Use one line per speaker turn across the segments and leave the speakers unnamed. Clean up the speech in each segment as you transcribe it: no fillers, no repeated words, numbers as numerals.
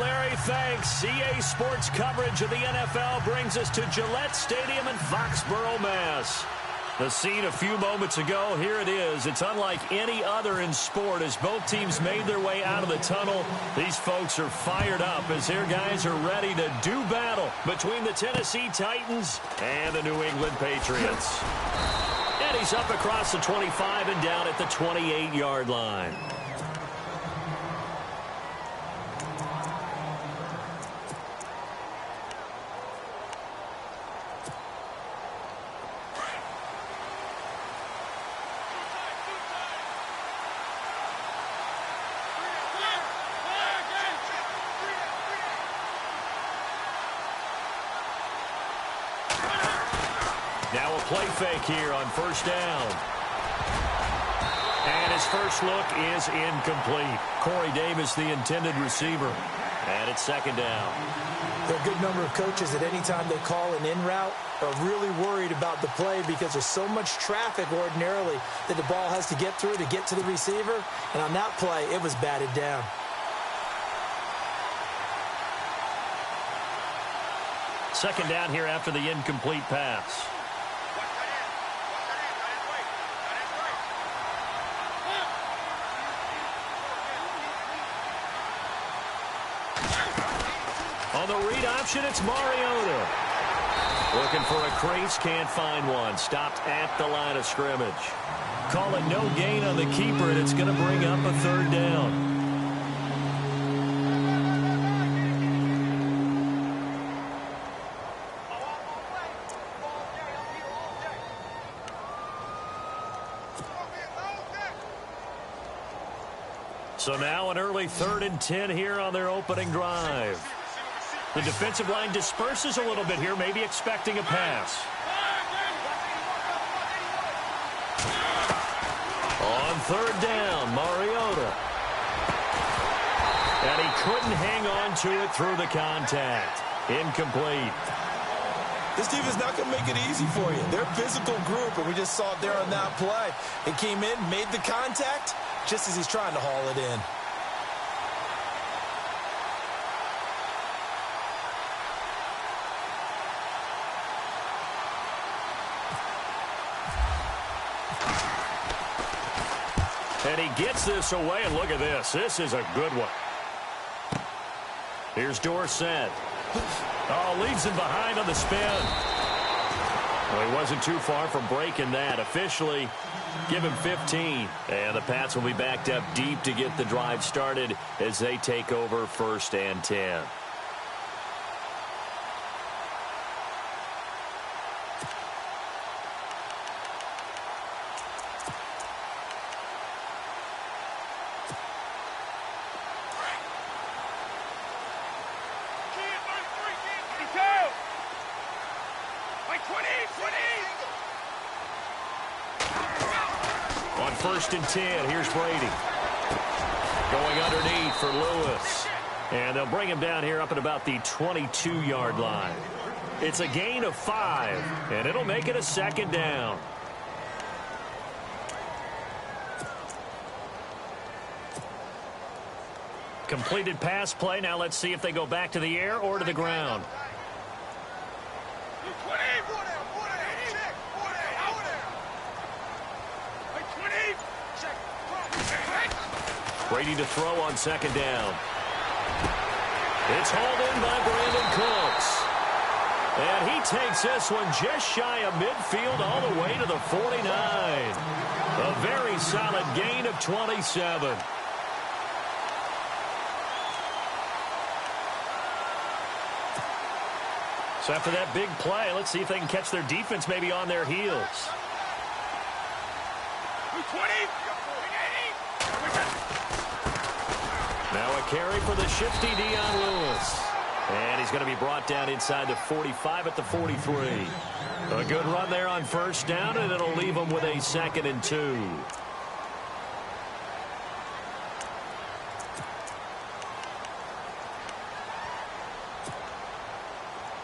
Larry, thanks. EA Sports coverage of the NFL brings us to Gillette Stadium in Foxborough, Mass. The scene a few moments ago, here it is. It's unlike any other in sport as both teams made their way out of the tunnel. These folks are fired up as their guys are ready to do battle between the Tennessee Titans and the New England Patriots. And he's up across the 25 and down at the 28-yard line. Now a play fake here on first down. And his first look is incomplete. Corey Davis, the intended receiver. And it's second down.
There are a good number of coaches that any time they call an in route are really worried about the play because there's so much traffic ordinarily that the ball has to get through to get to the receiver. And on that play, it was batted down.
Second down here after the incomplete pass. On the read option, it's Mariota. Looking for a crease, can't find one. Stopped at the line of scrimmage. Call it no gain on the keeper, and it's going to bring up a third down. So now an early 3rd and 10 here on their opening drive. The defensive line disperses a little bit here, maybe expecting a pass. On third down, Mariota. And he couldn't hang on to it through the contact. Incomplete.
This team is not going to make it easy for you. They're a physical group, and we just saw it there on that play. It came in, made the contact, just as he's trying to haul it in.
And he gets this away, and look at this. This is a good one. Here's Dorsett. Oh, leaves him behind on the spin. Well, he wasn't too far from breaking that. Officially, give him 15. And the Pats will be backed up deep to get the drive started as they take over 1st and 10. On 1st and 10, here's Brady. Going underneath for Lewis. And they'll bring him down here up at about the 22-yard line. It's a gain of 5, and it'll make it a 2nd down. Completed pass play. Now let's see if they go back to the air or to the ground. Brady to throw on 2nd down. It's hauled in by Brandon Cooks. And he takes this one just shy of midfield all the way to the 49. A very solid gain of 27. So after that big play, let's see if they can catch their defense maybe on their heels. Now a carry for the shifty Dion Lewis. And he's going to be brought down inside the 45 at the 43. A good run there on 1st down, and it'll leave him with a 2nd and 2.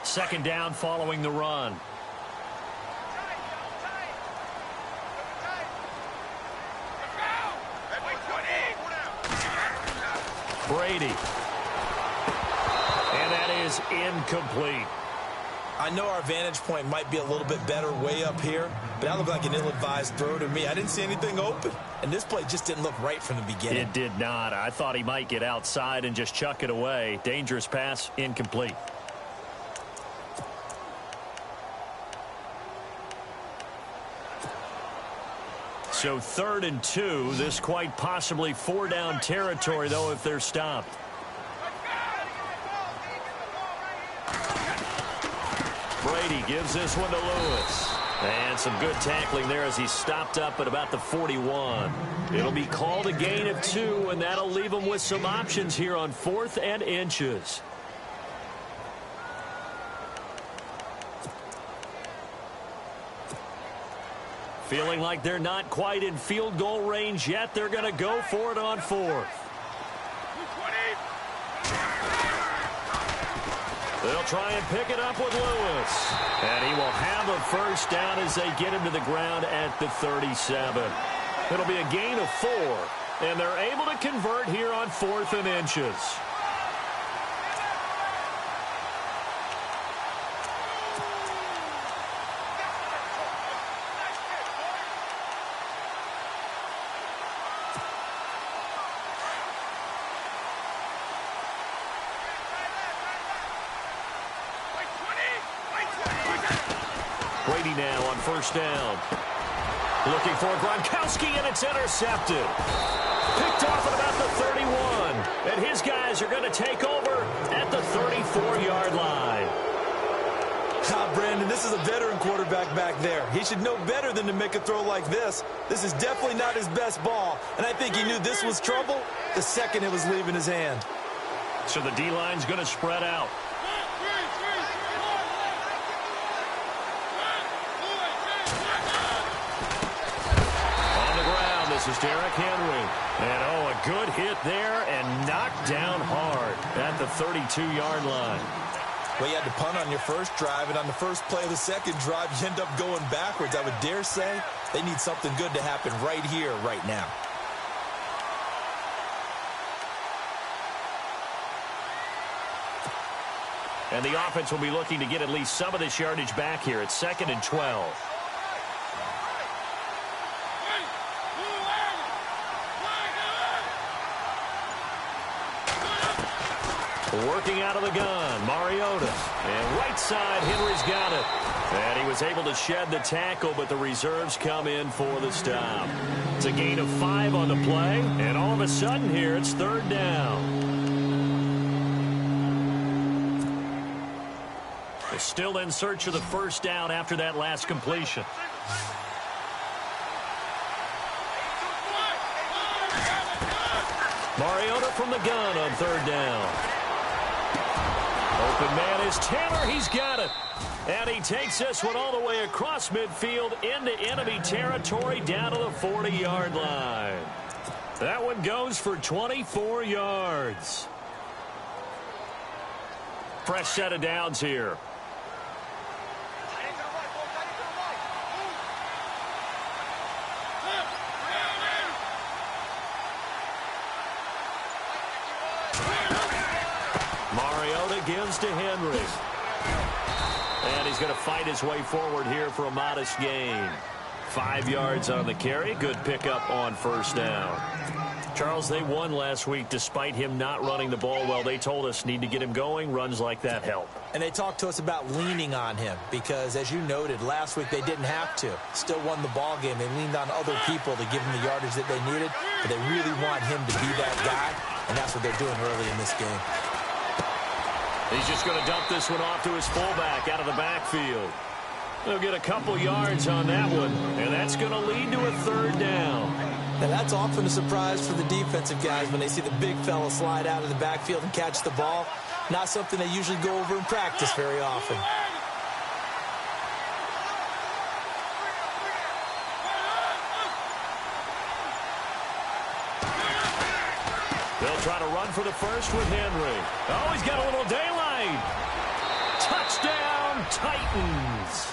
Second down following the run. Brady. is incomplete.
I know our vantage point might be a little bit better way up here, but that looked like an ill-advised throw to me. I didn't see anything open, and this play just didn't look right from the beginning.
It did not. I thought he might get outside and just chuck it away. Dangerous pass, incomplete. So 3rd and 2. This quite possibly 4-down territory, though, if they're stopped. Brady gives this one to Lewis. And some good tackling there as he stopped up at about the 41. It'll be called a gain of 2, and that'll leave him with some options here on 4th and inches. Feeling like they're not quite in field goal range yet. They're going to go for it on 4th. They'll try and pick it up with Lewis. And he will have a first down as they get him to the ground at the 37. It'll be a gain of 4. And they're able to convert here on 4th and inches. Brady now on first down. Looking for Gronkowski, and it's intercepted. Picked off at about the 31. And his guys are going to take over at the 34-yard line.
Brandon, this is a veteran quarterback back there. He should know better than to make a throw like this. This is definitely not his best ball, and I think he knew this was trouble the second it was leaving his hand.
So the D-line's going to spread out. This is Derrick Henry. And, a good hit there and knocked down hard at the 32-yard line.
Well, you had to punt on your first drive, and on the first play of the second drive, you end up going backwards. I would dare say they need something good to happen right here, right now.
And the offense will be looking to get at least some of this yardage back here. It's 2nd and 12. Working out of the gun, Mariota. And right side, Henry's got it. And he was able to shed the tackle, but the reserves come in for the stop. It's a gain of 5 on the play, and all of a sudden here, it's 3rd down. They're still in search of the first down after that last completion. Mariota from the gun on 3rd down. Open man is Taylor. He's got it. And he takes this one all the way across midfield into enemy territory down to the 40-yard line. That one goes for 24 yards. Fresh set of downs here. Gives to Henry. And he's going to fight his way forward here for a modest gain. 5 yards on the carry. Good pickup on first down. Charles, they won last week despite him not running the ball well. They told us need to get him going. Runs like that help.
And they talked to us about leaning on him because, as you noted, last week they didn't have to. Still won the ball game. They leaned on other people to give him the yardage that they needed, but they really want him to be that guy, and that's what they're doing early in this game.
He's just going to dump this one off to his fullback out of the backfield. They'll get a couple yards on that one, and that's going to lead to a 3rd down.
Now, that's often a surprise for the defensive guys when they see the big fella slide out of the backfield and catch the ball. Not something they usually go over in practice very often.
They'll try to run for the first with Henry. Oh, he's got a little daylight. Touchdown, Titans.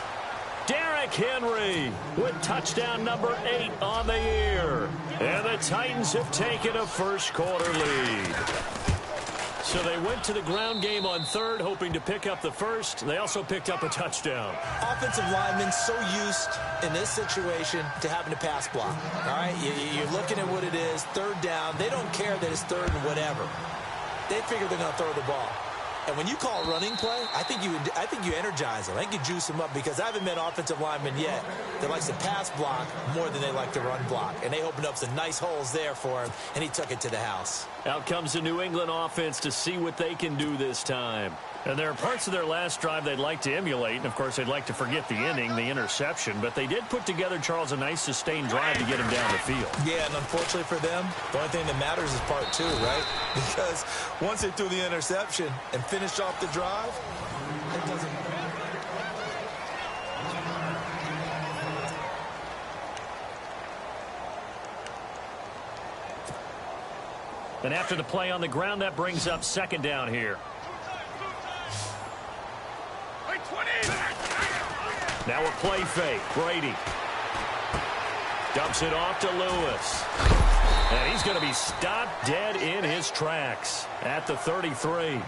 Derrick Henry with touchdown number 8 on the year. And the Titans have taken a first quarter lead. So they went to the ground game on third, hoping to pick up the first. They also picked up a touchdown.
Offensive linemen so used in this situation to having to pass block. All right, you're looking at what it is, third down. They don't care that it's third and whatever. They figure they're going to throw the ball. And when you call a running play, I think you energize them. I think you juice them up, because I haven't met offensive linemen yet that likes to pass block more than they like to run block. And they opened up some nice holes there for him, and he took it to the house.
Out comes the New England offense to see what they can do this time. And there are parts of their last drive they'd like to emulate. And, of course, they'd like to forget the inning, the interception. But they did put together, Charles, a nice sustained drive to get him down the field.
Yeah, and unfortunately for them, the only thing that matters is part two, right? Because once they threw the interception and finished off the drive, it doesn't matter.
And after the play on the ground, that brings up second down here. Now a play fake. Brady dumps it off to Lewis. And he's going to be stopped dead in his tracks at the 33.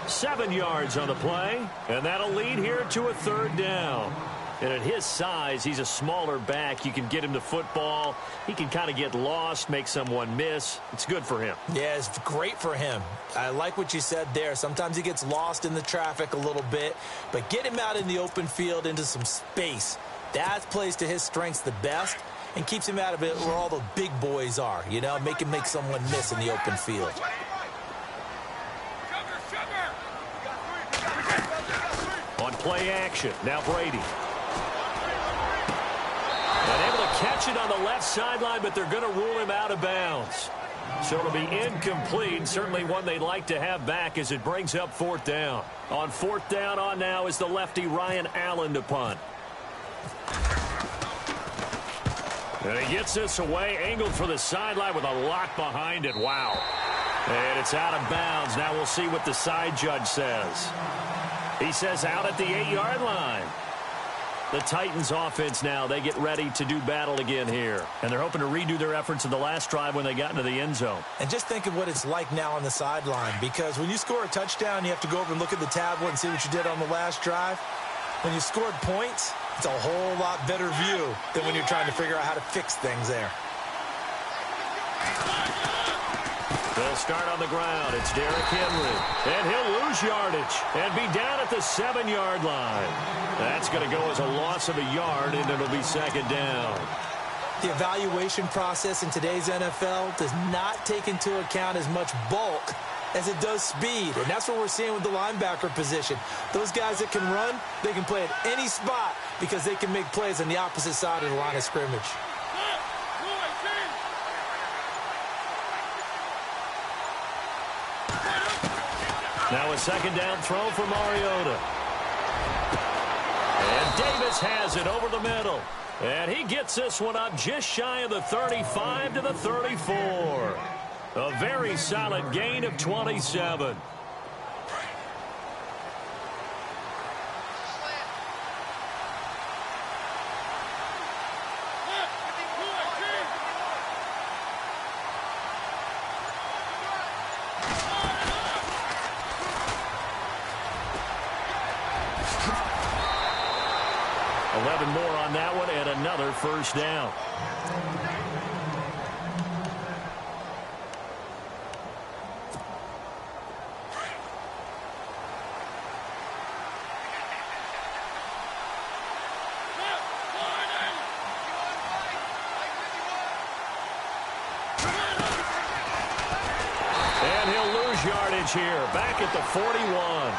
7 yards on the play, and that'll lead here to a third down. And at his size, he's a smaller back. You can get him the football. He can kind of get lost, make someone miss. It's good for him.
Yeah, it's great for him. I like what you said there. Sometimes he gets lost in the traffic a little bit, but get him out in the open field into some space. That plays to his strengths the best and keeps him out of it where all the big boys are, you know, make him make someone miss in the open field.
On play action, now Brady. And able to catch it on the left sideline, but they're going to rule him out of bounds. So it'll be incomplete, certainly one they'd like to have back as it brings up fourth down. On fourth down on now is the lefty Ryan Allen to punt. And he gets this away, angled for the sideline with a lot behind it. Wow. And it's out of bounds. Now we'll see what the side judge says. He says out at the 8-yard line. The Titans offense now, they get ready to do battle again here. And they're hoping to redo their efforts in the last drive when they got into the end zone.
And just think of what it's like now on the sideline, because when you score a touchdown, you have to go over and look at the tablet and see what you did on the last drive. When you scored points, it's a whole lot better view than when you're trying to figure out how to fix things there.
They'll start on the ground. It's Derrick Henry. And he'll lose yardage and be down at the 7-yard line. That's going to go as a loss of a yard, and it'll be second down.
The evaluation process in today's NFL does not take into account as much bulk as it does speed. And that's what we're seeing with the linebacker position. Those guys that can run, they can play at any spot because they can make plays on the opposite side of the line of scrimmage.
Now a second down throw for Mariota. And Davis has it over the middle. And he gets this one up just shy of the 35 to the 34. A very solid gain of 27. More on that one and another first down. And he'll lose yardage here, back at the 41.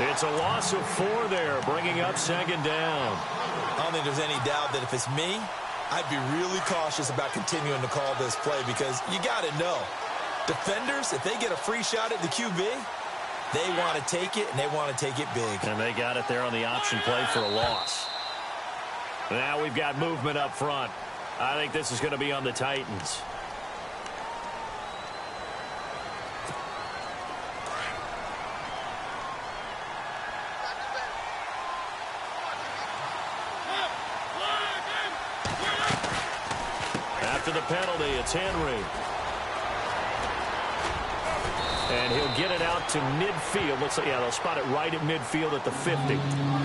It's a loss of 4 there, bringing up second down.
I don't think there's any doubt that if it's me, I'd be really cautious about continuing to call this play, because you got to know, defenders, if they get a free shot at the QB, they want to take it, and they want to take it big.
And they got it there on the option play for a loss. Now we've got movement up front. I think this is going to be on the Titans. After the penalty, it's Henry. And he'll get it out to midfield. Looks like, yeah, they'll spot it right at midfield at the 50.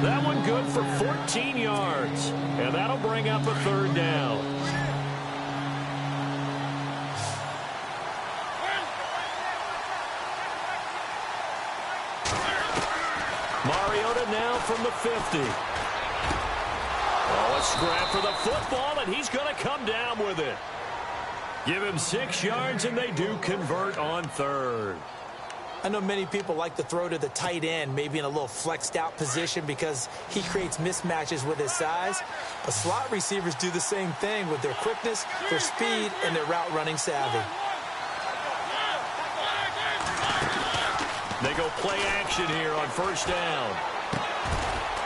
That one good for 14 yards. And that'll bring up a third down. Mariota now from the 50. Oh, a scrap for the football, and he's going to come down with it. Give him 6 yards, and they do convert on third.
I know many people like to throw to the tight end, maybe in a little flexed out position because he creates mismatches with his size. But slot receivers do the same thing with their quickness, their speed, and their route running savvy.
They go play action here on first down.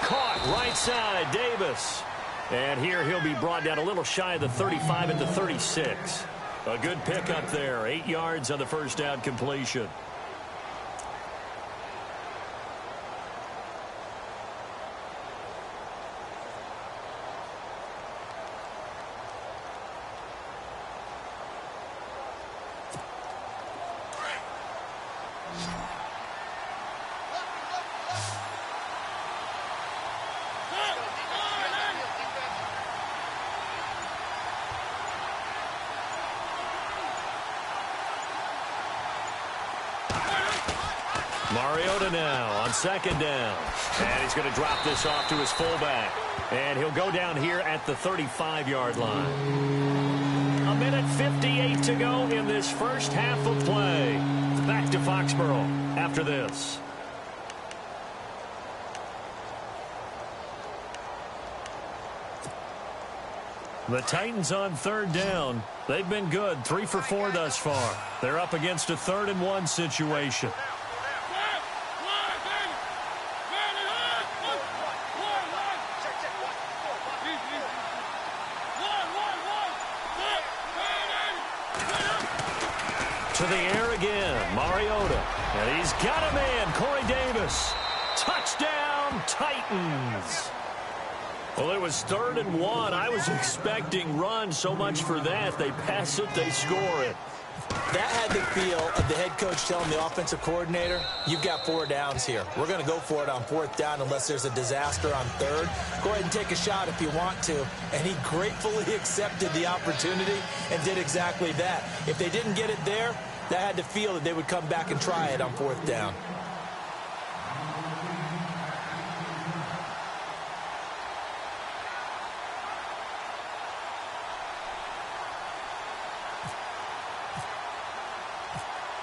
Caught right side, Davis. And here he'll be brought down a little shy of the 35 at the 36. A good pickup there. 8 yards on the first down completion. Mariota now on second down. And he's going to drop this off to his fullback. And he'll go down here at the 35-yard line. A minute 58 to go in this first half of play. Back to Foxborough after this. The Titans on third down. They've been good, 3 for 4 thus far. They're up against a 3rd and 1 situation. To the air again, Mariota. And he's got a man, Corey Davis. Touchdown, Titans. Well, it was 3rd and 1. I was expecting run, so much for that. They pass it, they score it.
That had the feel of the head coach telling the offensive coordinator, you've got 4 downs here. We're going to go for it on 4th down unless there's a disaster on 3rd. Go ahead and take a shot if you want to. And he gratefully accepted the opportunity and did exactly that. If they didn't get it there, that had the feel that they would come back and try it on 4th down.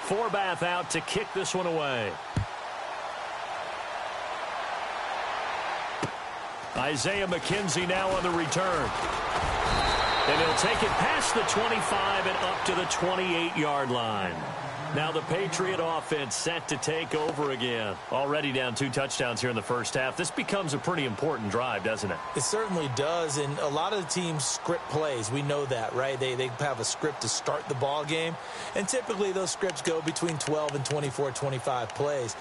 Forbath out to kick this one away. Isaiah McKenzie now on the return. And he'll take it past the 25 and up to the 28-yard line. Now the Patriot offense set to take over again. Already down 2 touchdowns here in the first half. This becomes a pretty important drive, doesn't it?
It certainly does, and a lot of the teams script plays. We know that, right? They have a script to start the ball game, and typically those scripts go between 12 and 24, 25 plays.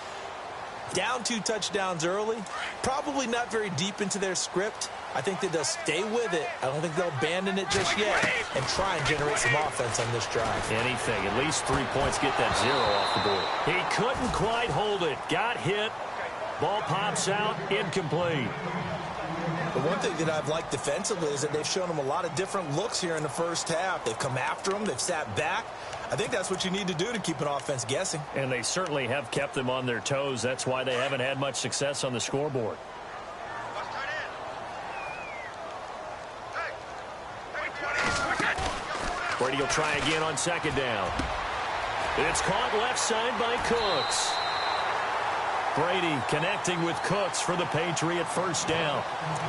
Down 2 touchdowns early, probably not very deep into their script. I think that they'll stay with it. I don't think they'll abandon it just yet and try and generate some offense on this drive.
Anything. At least 3 points, get that 0 off the board. He couldn't quite hold it. Got hit. Ball pops out. Incomplete.
The one thing that I've liked defensively is that they've shown them a lot of different looks here in the first half. They've come after them. They've sat back. I think that's what you need to do to keep an offense guessing.
And they certainly have kept them on their toes. That's why they haven't had much success on the scoreboard. Brady will try again on second down. It's caught left side by Cooks. Brady connecting with Cooks for the Patriot first down.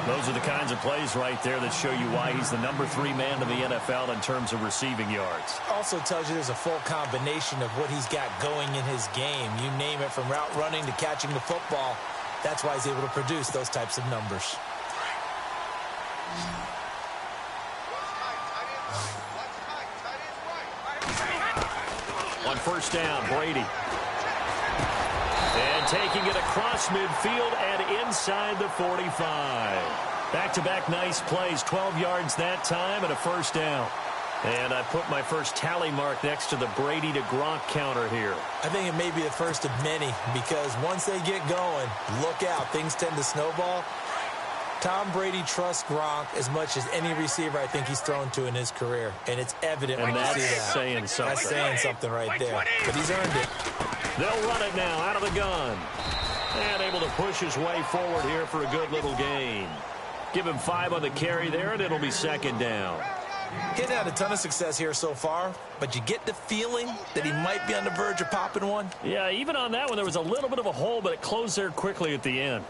Those are the kinds of plays right there that show you why he's the number 3 man in the NFL in terms of receiving yards.
Also tells you there's a full combination of what he's got going in his game. You name it, from route running to catching the football. That's why he's able to produce those types of numbers.
On first down, Brady. And taking it across midfield and inside the 45. Back-to-back nice plays, 12 yards that time and a first down. And I put my first tally mark next to the Brady to Gronk counter here.
I think it may be the first of many because once they get going, look out. Things tend to snowball. Tom Brady trusts Gronk as much as any receiver I think he's thrown to in his career. And it's evident when you see that.
That's saying something.
That's saying something right there. But he's earned it.
They'll run it now out of the gun. And able to push his way forward here for a good little gain. Give him 5 on the carry there, and it'll be second down.
He hasn't had a ton of success here so far, but you get the feeling that he might be on the verge of popping one.
Yeah, even on that one, there was a little bit of a hole, but it closed there quickly at the end.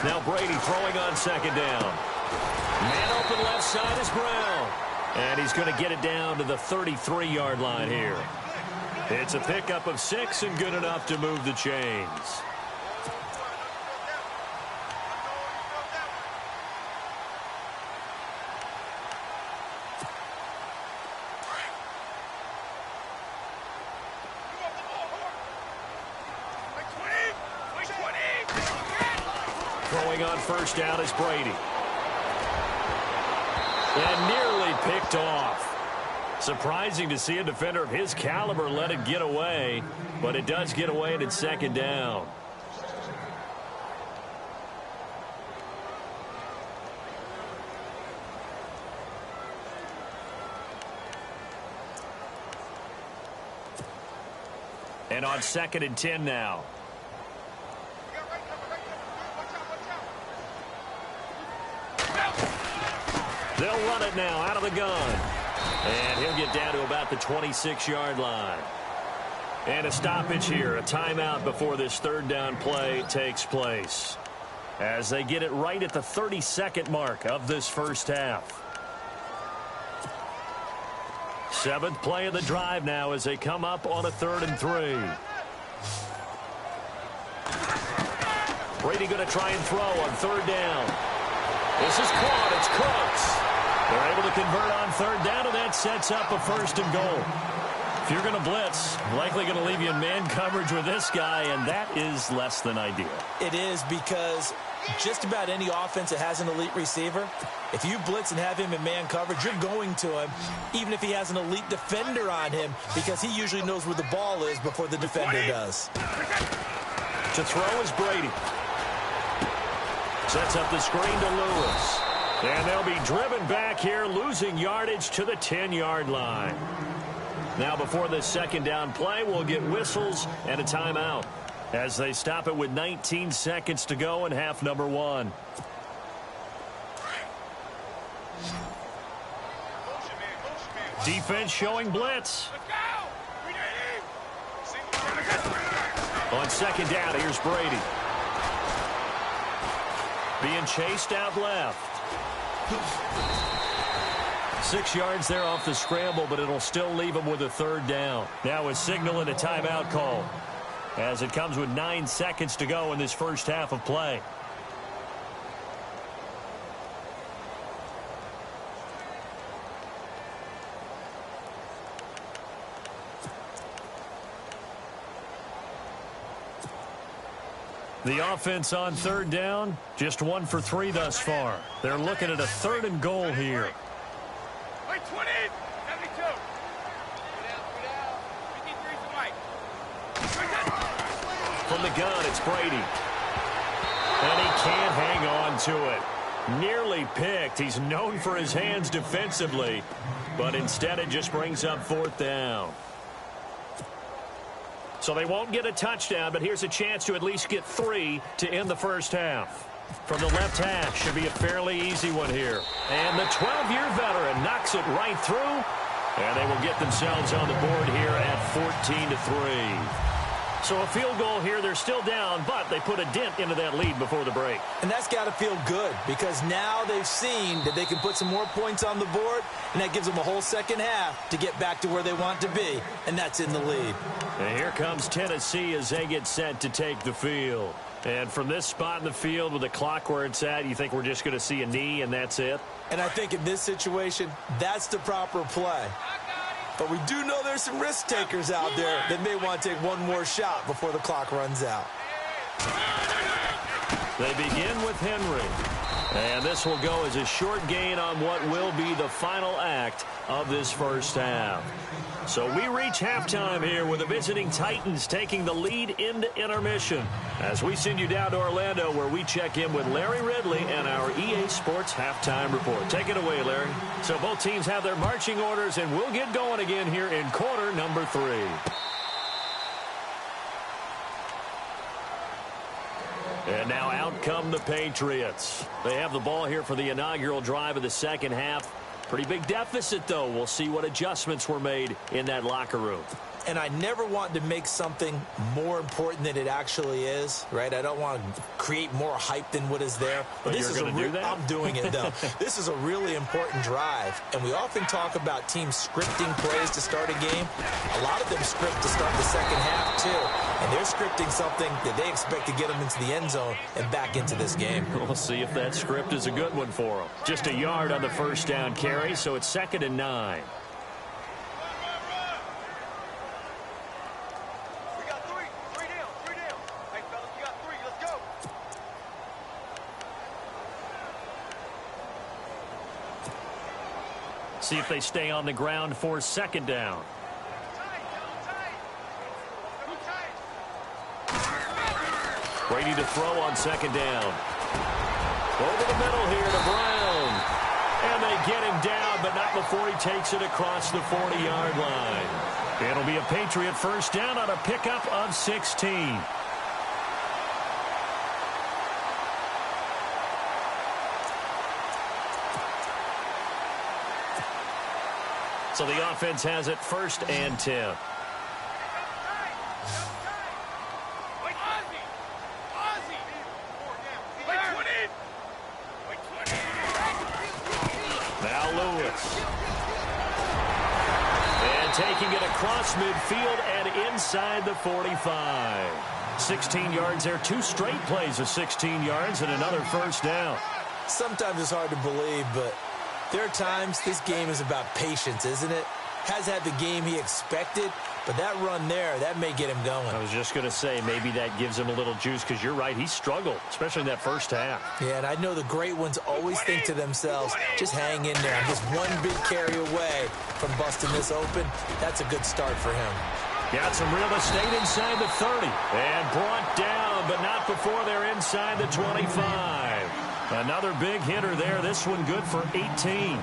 Now Brady throwing on second down. Man open left side is Brown. And he's going to get it down to the 33-yard line here. It's a pickup of 6 and good enough to move the chains. Throwing on first down is Brady. And nearly picked off. Surprising to see a defender of his caliber let it get away, but it does get away and it's second down. And on 2nd and 10 now. They'll run it now out of the gun. And he'll get down to about the 26-yard line. And a stoppage here, a timeout before this third down play takes place. As they get it right at the 32nd mark of this first half. 7th play of the drive now as they come up on a 3rd and 3. Brady going to try and throw on 3rd down. This is caught. It's Cooks. They're able to convert on 3rd down, and that sets up a 1st and goal. If you're going to blitz, likely going to leave you in man coverage with this guy, and that is less than ideal.
It is because just about any offense that has an elite receiver, if you blitz and have him in man coverage, you're going to him, even if he has an elite defender on him, because he usually knows where the ball is before the defender does.
To throw is Brady. Sets up the screen to Lewis. And they'll be driven back here, losing yardage to the 10-yard line. Now before this second down play, we'll get whistles and a timeout as they stop it with 19 seconds to go in half number 1. Defense showing blitz. On 2nd down, here's Brady. Being chased out left. 6 yards there off the scramble, but it'll still leave him with a 3rd down. Now a signal and a timeout call as it comes with 9 seconds to go in this first half of play. The offense on 3rd down, just 1 for 3 thus far. They're looking at a 3rd and goal here.
Wait, 20, 72.
From the gun, it's Brady. And he can't hang on to it. Nearly picked. He's known for his hands defensively, but instead it just brings up 4th down. So they won't get a touchdown, but here's a chance to at least get 3 to end the first half. From the left hash, should be a fairly easy one here. And the 12-year veteran knocks it right through, and they will get themselves on the board here at 14-3. So a field goal here, they're still down, but they put a dent into that lead before the break.
And that's got to feel good because now they've seen that they can put some more points on the board, and that gives them a whole second half to get back to where they want to be, and that's in the lead.
And here comes Tennessee as they get set to take the field. And from this spot in the field with the clock where it's at, you think we're just going to see a knee and that's it?
And I think in this situation, that's the proper play.
But we do know there's some risk takers out there that may want to take one more shot before the clock runs out.
They begin with Henry. And this will go as a short gain on what will be the final act of this first half. So we reach halftime here with the visiting Titans taking the lead into intermission. As we send you down to Orlando where we check in with Larry Ridley and our EA Sports Halftime Report. Take it away, Larry. So both teams have their marching orders, and we'll get going again here in quarter number 3. And now out come the Patriots. They have the ball here for the inaugural drive of the second half. Pretty big deficit, though. We'll see what adjustments were made in that locker room.
And I never want to make something more important than it actually is, right? I don't want to create more hype than what is there.
But this is do that?
I'm doing it, though. This is a really important drive. And we often talk about teams scripting plays to start a game. A lot of them script to start the second half, too. And they're scripting something that they expect to get them into the end zone and back into this game.
We'll see if that script is a good one for them. Just a yard on the first down carry, so it's 2nd and 9. See if they stay on the ground for 2nd down. Brady to throw on 2nd down. Over the middle here to Brown. And they get him down, but not before he takes it across the 40-yard line. It'll be a Patriot first down on a pickup of 16. So the offense has it 1st and 10. Now Lewis. And taking it across midfield and inside the 45. 16 yards there. 2 straight plays of 16 yards and another first down.
Sometimes it's hard to believe, but there are times this game is about patience, isn't it? Has had the game he expected, but that run there, that may get him going.
I was just going to say, maybe that gives him a little juice, because you're right, he struggled, especially in that first half.
Yeah, and I know the great ones always think to themselves, just hang in there. I'm just one big carry away from busting this open. That's a good start for him.
Got some real estate inside the 30. And brought down, but not before they're inside the 25. Another big hitter there. This one good for 18.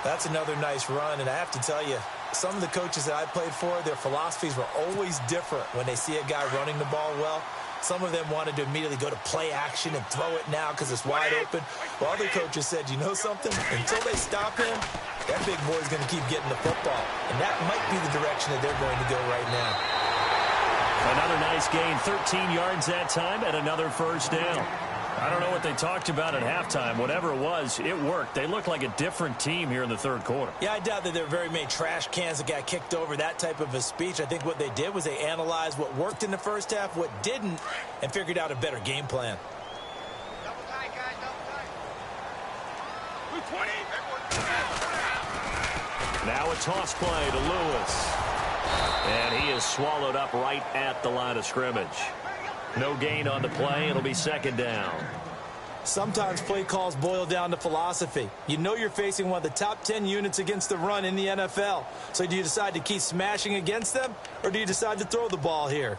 That's another nice run, and I have to tell you, some of the coaches that I played for, their philosophies were always different when they see a guy running the ball well. Some of them wanted to immediately go to play action and throw it now because it's wide open. While other coaches said, you know something? Until they stop him, that big boy's going to keep getting the football. And that might be the direction that they're going to go right now.
Another nice gain, 13 yards that time, and another first down. I don't know what they talked about at halftime. Whatever it was, it worked. They look like a different team here in the third quarter.
Yeah, I doubt that there are very many trash cans that got kicked over, that type of a speech. I think what they did was they analyzed what worked in the first half, what didn't, and figured out a better game plan.
Double tight, guys, double tight.
Now a toss play to Lewis. And he is swallowed up right at the line of scrimmage. No gain on the play. It'll be 2nd down.
Sometimes play calls boil down to philosophy. You know you're facing one of the top 10 units against the run in the NFL. So do you decide to keep smashing against them, or do you decide to throw the ball here?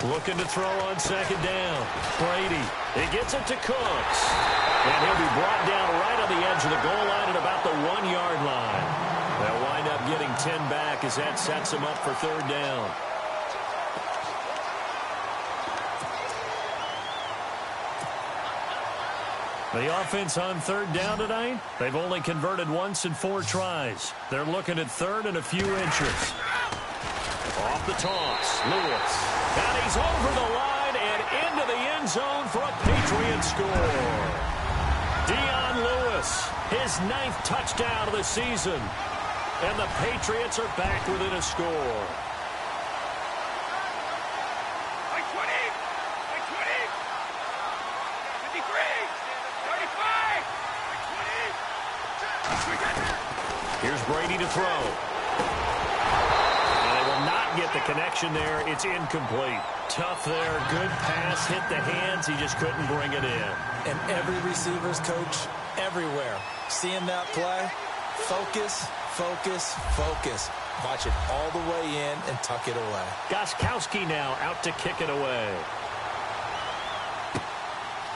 Looking to throw on 2nd down. Brady. He gets it to Cooks. And he'll be brought down right on the edge of the goal line at about the 1-yard line. They'll wind up getting 10 back as that sets him up for 3rd down. The offense on 3rd down tonight, they've only converted once in 4 tries. They're looking at 3rd and a few inches. Off the toss, Lewis. And he's over the line and into the end zone for a Patriot score. Dion Lewis, his 9th touchdown of the season. And the Patriots are back within a score. Here's Brady to throw. And they will not get the connection there. It's incomplete. Tough there. Good pass. Hit the hands. He just couldn't bring it in.
And every receiver's coach everywhere. Seeing that play, focus, focus, focus. Watch it all the way in and tuck it away.
Gostkowski now out to kick it away.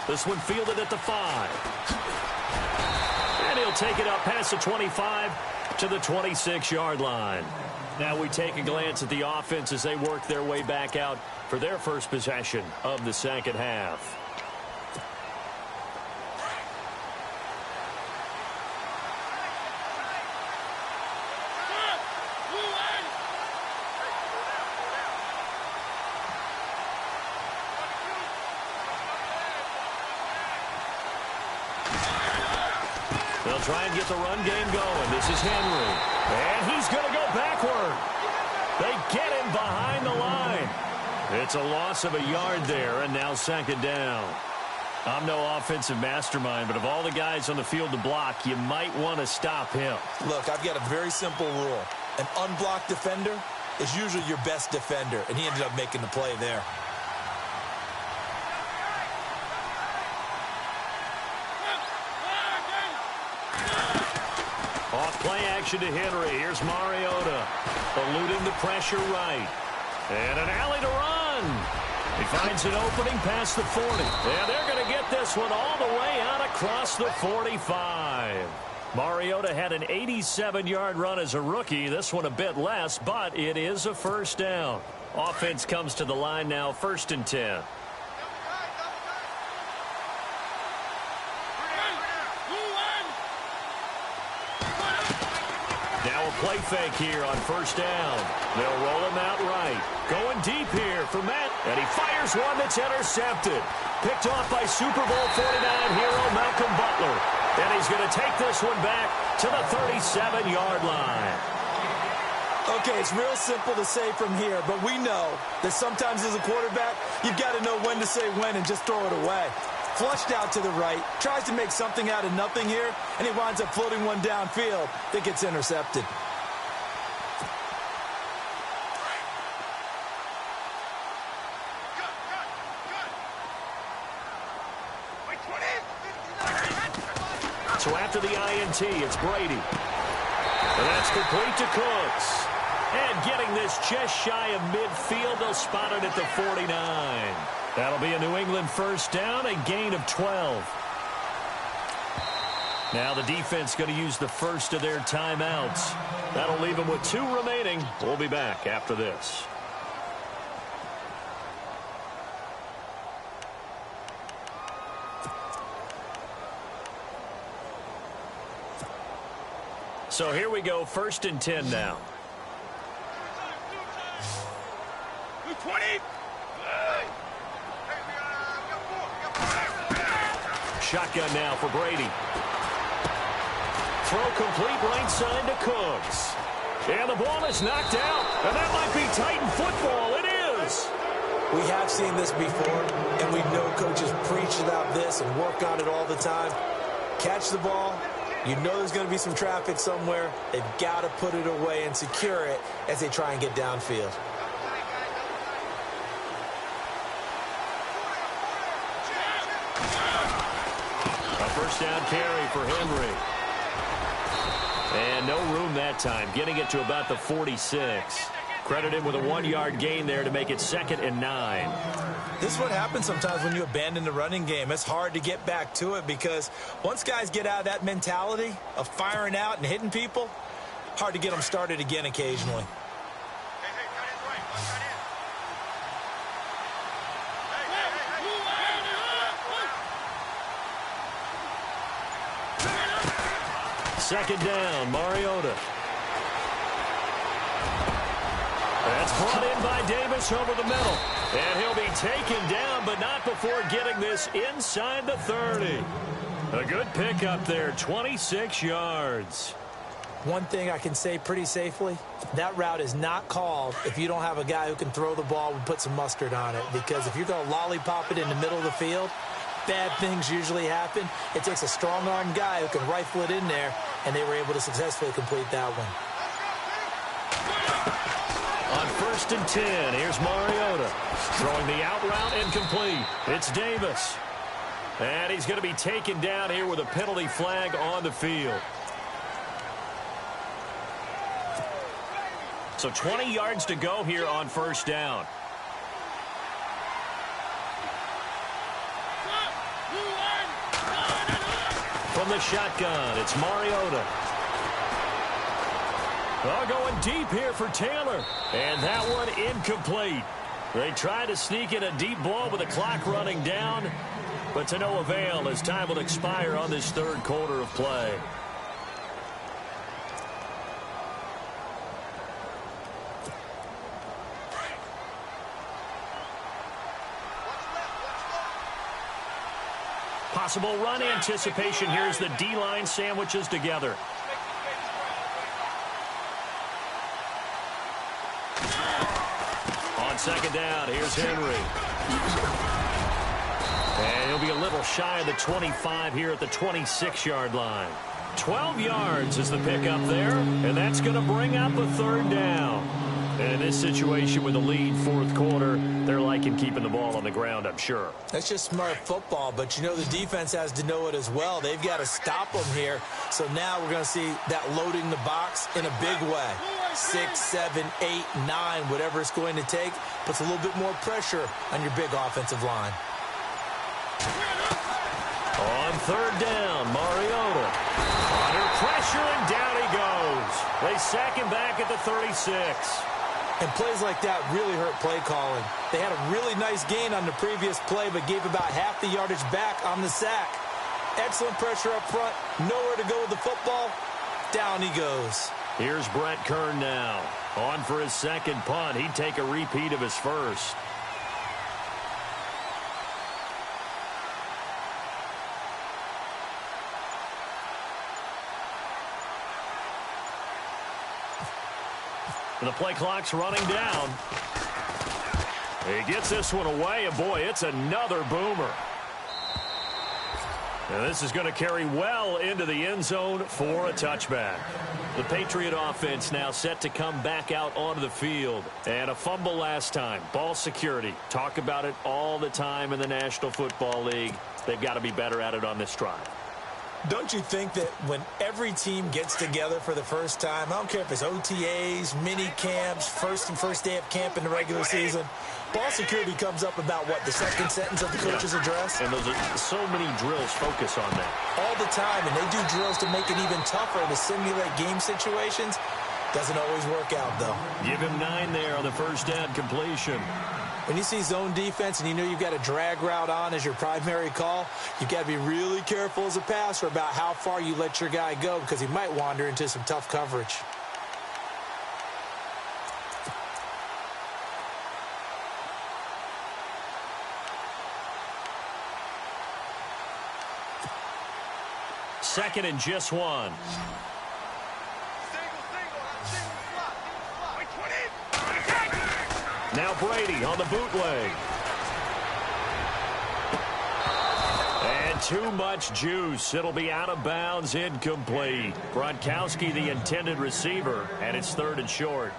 This one fielded at the 5. And he'll take it up past the 25 to the 26-yard line. Now we take a glance at the offense as they work their way back out for their first possession of the second half. They'll try and get the run game going. This is Henry. And he's going to go backward. They get him behind the line. It's a loss of a yard there, and now second down. I'm no offensive mastermind, but of all the guys on the field to block, you might want to stop him.
Look, I've got a very simple rule. An unblocked defender is usually your best defender, and he ended up making the play there.
Off play action to Henry. Here's Mariota. Eluding the pressure right. And an alley to run. He finds an opening past the 40. And they're going to get this one all the way out across the 45. Mariota had an 87-yard run as a rookie. This one a bit less, but it is a first down. Offense comes to the line now, 1st and 10. Now a play fake here on first down. They'll roll him out right. Going deep here for Matt. And he fires one that's intercepted. Picked off by Super Bowl 49 hero Malcolm Butler. And he's going to take this one back to the 37-yard line.
Okay, it's real simple to say from here, but we know that sometimes as a quarterback, you've got to know when to say when and just throw it away. Flushed out to the right, tries to make something out of nothing here, and he winds up floating one downfield that gets intercepted.
So after the INT, it's Brady. And that's complete to Cooks. And getting this just shy of midfield, they'll spot it at the 49. That'll be a New England first down, a gain of 12. Now the defense going to use the first of their timeouts. That'll leave them with 2 remaining. We'll be back after this. So here we go, 1st and 10 now.
20.
Shotgun now for Brady. Throw complete right side to Cooks. And the ball is knocked out. And that might be Titan football. It is.
We have seen this before, and we know coaches preach about this and work on it all the time. Catch the ball. You know there's going to be some traffic somewhere. They've got to put it away and secure it as they try and get downfield.
A first down carry for Henry. And no room that time, getting it to about the 46. Credit him with a 1-yard gain there to make it 2nd and 9.
This is what happens sometimes when you abandon the running game. It's hard to get back to it because once guys get out of that mentality of firing out and hitting people, hard to get them started again occasionally.
Second down, Mariota. That's brought in by Davis over the middle. And he'll be taken down, but not before getting this inside the 30. A good pickup there, 26 yards.
One thing I can say pretty safely, that route is not called if you don't have a guy who can throw the ball and put some mustard on it. Because if you're going to lollipop it in the middle of the field, bad things usually happen. It takes a strong-arm guy who can rifle it in there, and they were able to successfully complete that one.
On 1st and 10, here's Mariota. Throwing the out route incomplete. It's Davis. And he's going to be taken down here with a penalty flag on the field. So 20 yards to go here on 1st down. From the shotgun, it's Mariota. Oh, going deep here for Taylor. And that one incomplete. They tried to sneak in a deep ball with the clock running down, but to no avail as time will expire on this 3rd quarter of play. Possible run anticipation here as the D-line sandwiches together. On 2nd down, here's Henry. And he'll be a little shy of the 25 here at the 26-yard line. 12 yards is the pickup there, and that's going to bring up a 3rd down. And in this situation with the lead 4th quarter, they're liking keeping the ball on the ground, I'm sure.
That's just smart football, but you know the defense has to know it as well. They've got to stop them here. So now we're going to see that loading the box in a big way. 6, 7, 8, 9, whatever it's going to take, puts a little bit more pressure on your big offensive line.
On 3rd down, Mariota. Under pressure, and down he goes. They sack him back at the 36.
And plays like that really hurt play calling. They had a really nice gain on the previous play, but gave about half the yardage back on the sack. Excellent pressure up front. Nowhere to go with the football. Down he goes.
Here's Brett Kern now. On for his 2nd punt. He'd take a repeat of his 1st. The play clock's running down. He gets this one away, and boy, it's another boomer. And this is going to carry well into the end zone for a touchback. The Patriot offense now set to come back out onto the field. And a fumble last time. Ball security. Talk about it all the time in the National Football League. They've got to be better at it on this drive.
Don't you think that when every team gets together for the first time, I don't care if it's OTAs, mini camps, first day of camp in the regular season, ball security comes up about, what, the 2nd sentence of the coach's address?
And those are so many drills focus on that.
All the time, and they do drills to make it even tougher to simulate game situations. Doesn't always work out, though.
Give him 9 there on the 1st down completion.
When you see zone defense and you know you've got a drag route on as your primary call, you've got to be really careful as a passer about how far you let your guy go because he might wander into some tough coverage.
Second and just 1. Now Brady on the bootleg. And too much juice. It'll be out of bounds, incomplete. Gronkowski, the intended receiver, and it's 3rd and short.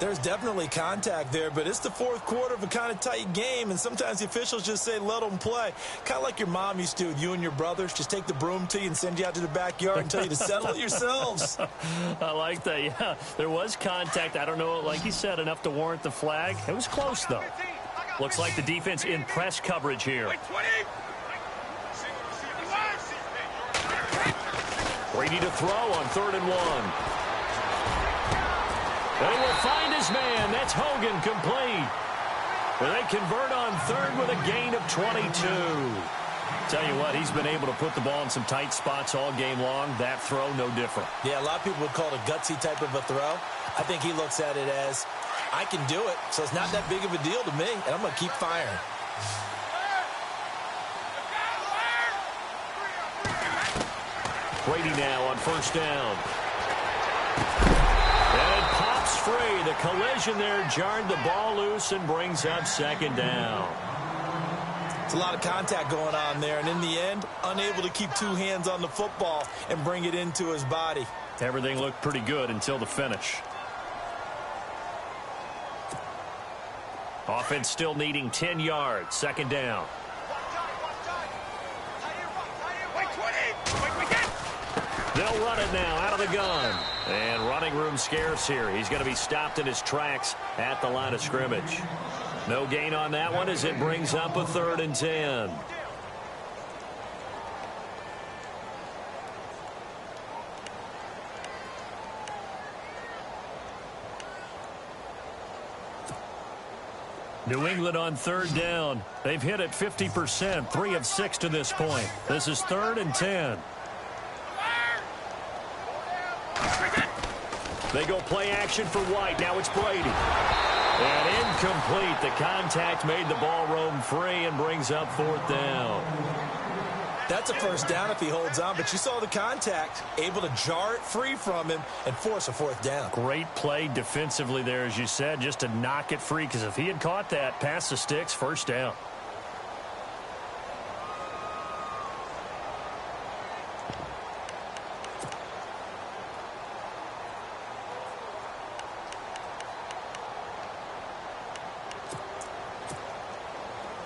There's definitely contact there, but it's the 4th quarter of a kind of tight game, and sometimes the officials just say, let them play. Kind of like your mom used to with you and your brothers. Just take the broom to you and send you out to the backyard and tell you to settle it yourselves.
I like that, yeah. There was contact. I don't know, like you said, enough to warrant the flag. It was close, though. Looks like the defense in press coverage here. Brady to throw on 3rd and 1. They will find his man. That's Hogan, complete. And they convert on 3rd with a gain of 22. Tell you what, he's been able to put the ball in some tight spots all game long. That throw, no different.
Yeah, a lot of people would call it a gutsy type of a throw. I think he looks at it as, I can do it, so it's not that big of a deal to me, and I'm going to keep firing.
Brady now on 1st down. And it pops free. The collision there jarred the ball loose and brings up 2nd down.
It's a lot of contact going on there, and in the end, unable to keep two hands on the football and bring it into his body.
Everything looked pretty good until the finish. Offense still needing 10 yards. Second down. They'll run it now out of the gun. And running room scarce here. He's going to be stopped in his tracks at the line of scrimmage. No gain on that one as it brings up a 3rd and 10. New England on 3rd down. They've hit it 50%, 3 of 6 to this point. This is 3rd and 10. They go play action for White. Now it's Brady. And incomplete. The contact made the ball roam free and brings up 4th down.
That's a first down if he holds on, but you saw the contact, able to jar it free from him and force a 4th down.
Great play defensively there, as you said, just to knock it free, because if he had caught that, past the sticks, first down.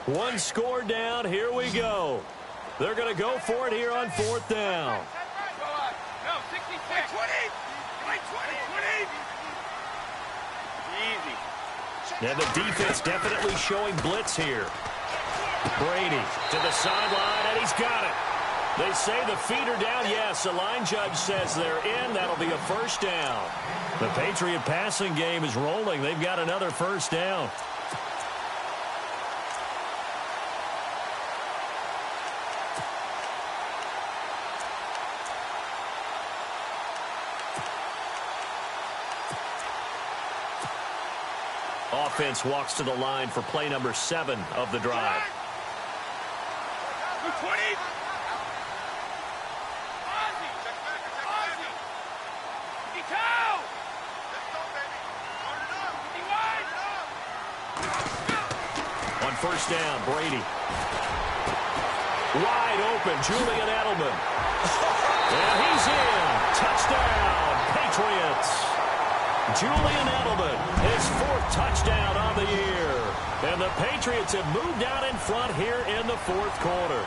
One score down. Here we go. They're going to go for it here on 4th down.
No, 66. 20. 20. Easy.
And the defense definitely showing blitz here. Brady to the sideline, and he's got it. They say the feet are down. Yes, the line judge says they're in. That'll be a first down. The Patriot passing game is rolling. They've got another first down. Offense walks to the line for play number 7 of the drive.
20.
On first down, Brady. Wide open, Julian Edelman. And he's in. Touchdown, Patriots. Julian Edelman, his 4th touchdown on the year. And the Patriots have moved out in front here in the 4th quarter.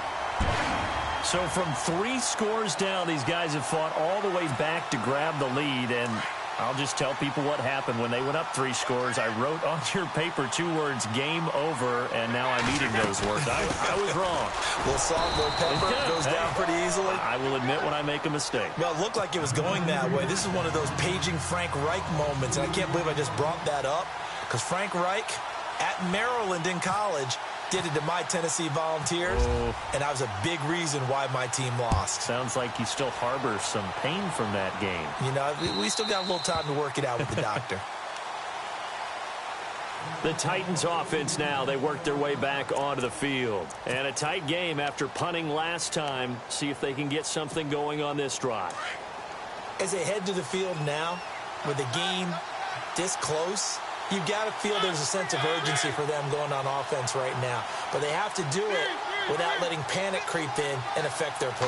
So from 3 scores down, these guys have fought all the way back to grab the lead. And I'll just tell people what happened when they went up 3 scores. I wrote on your paper 2 words, game over, and now I'm eating those words. I was wrong.
A little salt, a little pepper, goes down pretty easily.
I will admit when I make a mistake.
Well, it looked like it was going that way. This is one of those paging Frank Reich moments, and I can't believe I just brought that up, because Frank Reich at Maryland in college did it to my Tennessee Volunteers, and that was a big reason why my team lost.
Sounds like you still harbor some pain from that game.
You know, we still got a little time to work it out with the doctor.
The Titans offense now, they work their way back onto the field. And a tight game after punting last time. See if they can get something going on this drive.
As they head to the field now, with the game this close, you've got to feel there's a sense of urgency for them going on offense right now. But they have to do it without letting panic creep in and affect their play.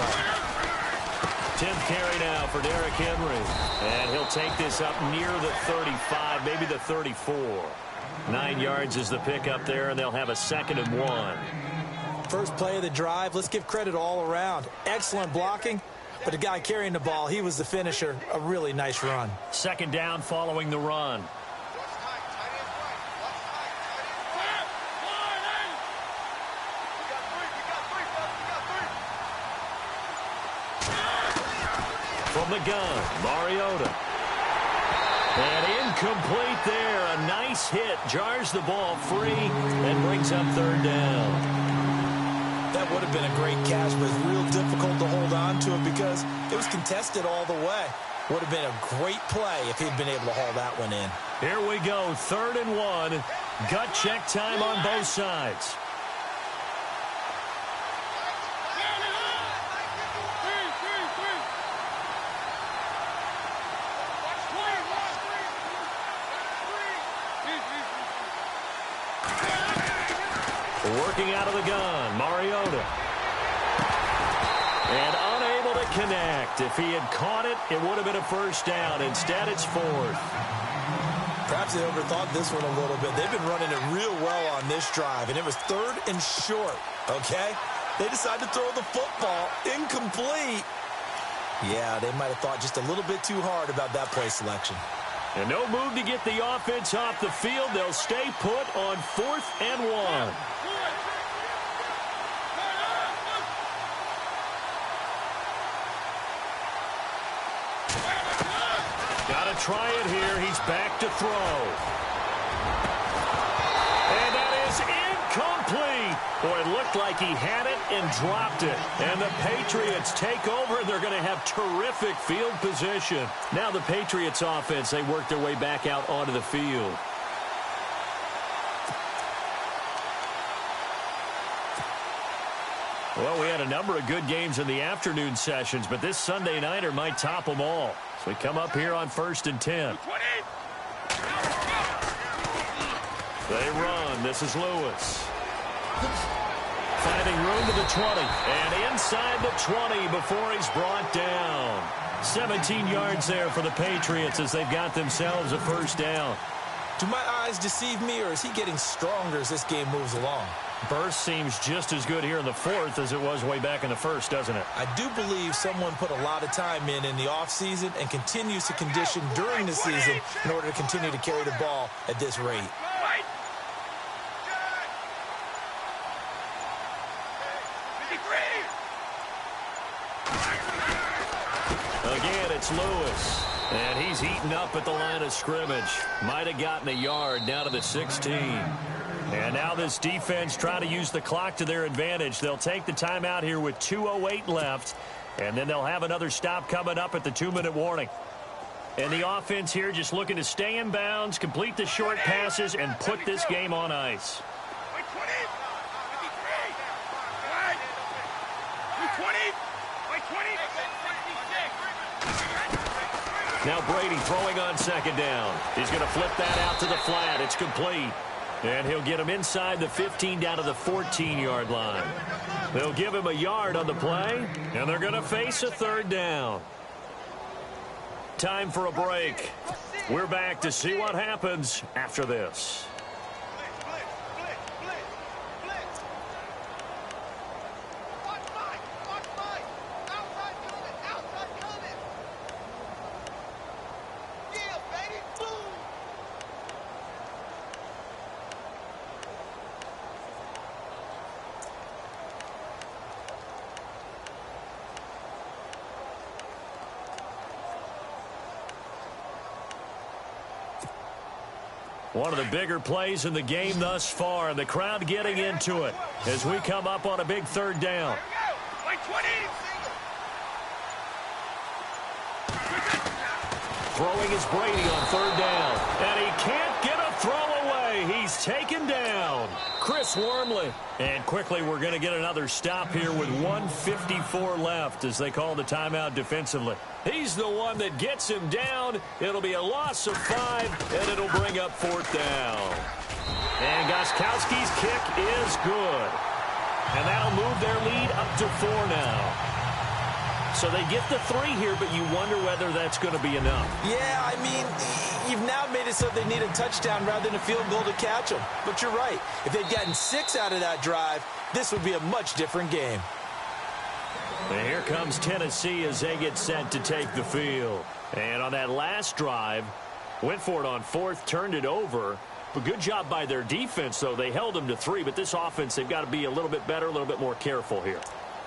10th carry now for Derrick Henry. And he'll take this up near the 35, maybe the 34. 9 yards is the pickup there, and they'll have a 2nd and 1.
First play of the drive, let's give credit all around. Excellent blocking, but the guy carrying the ball, he was the finisher. A really nice run.
2nd down following the run. From the gun, Mariota. And incomplete there. A nice hit. Jars the ball free and brings up 3rd down.
That would have been a great catch, but it's real difficult to hold on to it because it was contested all the way. Would have been a great play if he'd been able to haul that one in.
Here we go. 3rd and 1. Gut check time on both sides. Working out of the gun, Mariota. And unable to connect. If he had caught it, it would have been a first down. Instead, it's fourth.
Perhaps they overthought this one a little bit. They've been running it real well on this drive, and it was 3rd and short, okay? They decided to throw the football incomplete. Yeah, they might have thought just a little bit too hard about that play selection.
And no move to get the offense off the field. They'll stay put on 4th and 1. Got to try it here. He's back to throw. And that is incomplete. Boy, it looked like he had it and dropped it. And the Patriots take over, and they're going to have terrific field position. Now the Patriots offense, they work their way back out onto the field. Well, we had a number of good games in the afternoon sessions, but this Sunday nighter might top them all. So we come up here on 1st and 10. They run. This is Lewis. Finding room to the 20. And inside the 20 before he's brought down. 17 yards there for the Patriots as they've got themselves a first down.
Do my eyes deceive me, or is he getting stronger as this game moves along?
Burst seems just as good here in the 4th as it was way back in the 1st, doesn't it?
I do believe someone put a lot of time in the offseason and continues to condition during the season in order to continue to carry the ball at this rate.
Again, it's Lewis. And he's eaten up at the line of scrimmage. Might have gotten a yard down to the 16. And now this defense trying to use the clock to their advantage. They'll take the timeout here with 2:08 left. And then they'll have another stop coming up at the 2-minute warning. And the offense here just looking to stay in bounds, complete the short passes, and put this game on ice. Now Brady throwing on 2nd down. He's going to flip that out to the flat. It's complete. And he'll get him inside the 15 down to the 14-yard line. They'll give him a yard on the play, and they're going to face a 3rd down. Time for a break. We're back to see what happens after this. One of the bigger plays in the game thus far, and the crowd getting into it as we come up on a big 3rd down. Throwing is Brady on 3rd down, and he can't get a throw away. He's taken down. Chris Wormley. And quickly we're going to get another stop here with 1:54 left as they call the timeout defensively. He's the one that gets him down. It'll be a loss of 5, and it'll bring up 4th down. And Gostkowski's kick is good. And that'll move their lead up to 4 now. So they get the 3 here, but you wonder whether that's going to be enough.
Yeah, I mean, you've now made it so they need a touchdown rather than a field goal to catch them. But you're right. If they'd gotten 6 out of that drive, this would be a much different game.
And here comes Tennessee as they get set to take the field. And on that last drive, went for it on 4th, turned it over. But good job by their defense, though. They held them to 3, but this offense, they've got to be a little bit better, a little bit more careful here.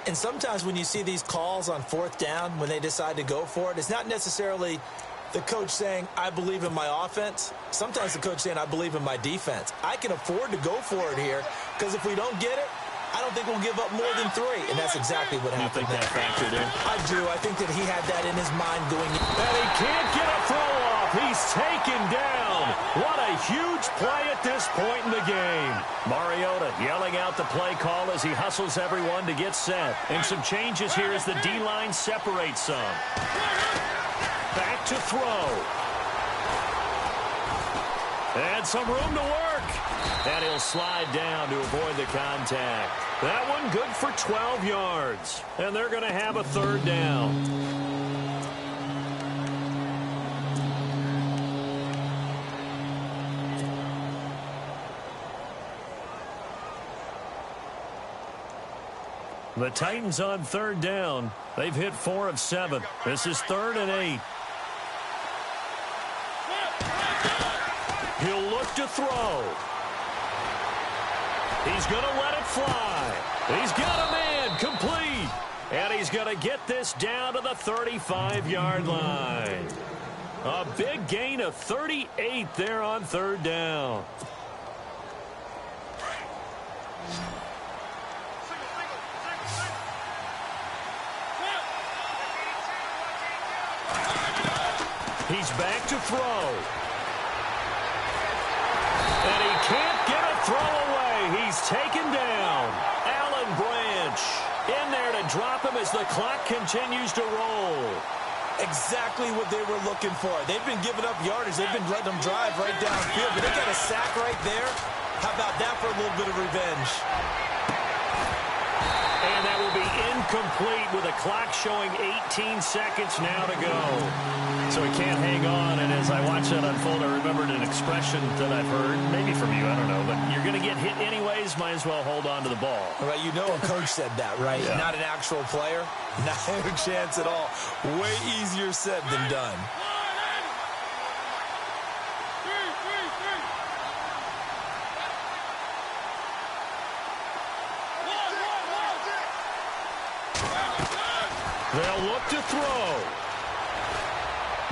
And sometimes when you see these calls on 4th down, when they decide to go for it, it's not necessarily the coach saying, I believe in my offense. Sometimes the coach saying, I believe in my defense. I can afford to go for it here because if we don't get it, I don't think we'll give up more than 3. And that's exactly what happened.
You think that factored in?
I do. I think that he had that in his mind going.
And he can't get a throw off. He's taken down. What a huge play at this point in the game. Mariota yelling out the play call as he hustles everyone to get set. And some changes here as the D-line separates some. Back to throw. And some room to work. And he'll slide down to avoid the contact. That one good for 12 yards. And they're going to have a third down. The Titans on third down. They've hit 4 of 7. This is 3rd and 8. He'll look to throw. He's going to let it fly. He's got a man complete. And he's going to get this down to the 35-yard line. A big gain of 38 there on third down. He's back to throw. And he can't get a throw away. He's taken down. Alan Branch in there to drop him as the clock continues to roll.
Exactly what they were looking for. They've been giving up yardage. They've been letting them drive right downfield. But they got a sack right there. How about that for a little bit of revenge?
And that will be incomplete with a clock showing 18 seconds now to go. So he can't hang on, and as I watch that unfold, I remembered an expression that I've heard, maybe from you, I don't know, but you're going to get hit anyways, might as well hold on to the ball.
Right, you know a coach said that, right?
Yeah.
Not an actual player. Not a chance at all. Way easier said than done.
They'll look to throw.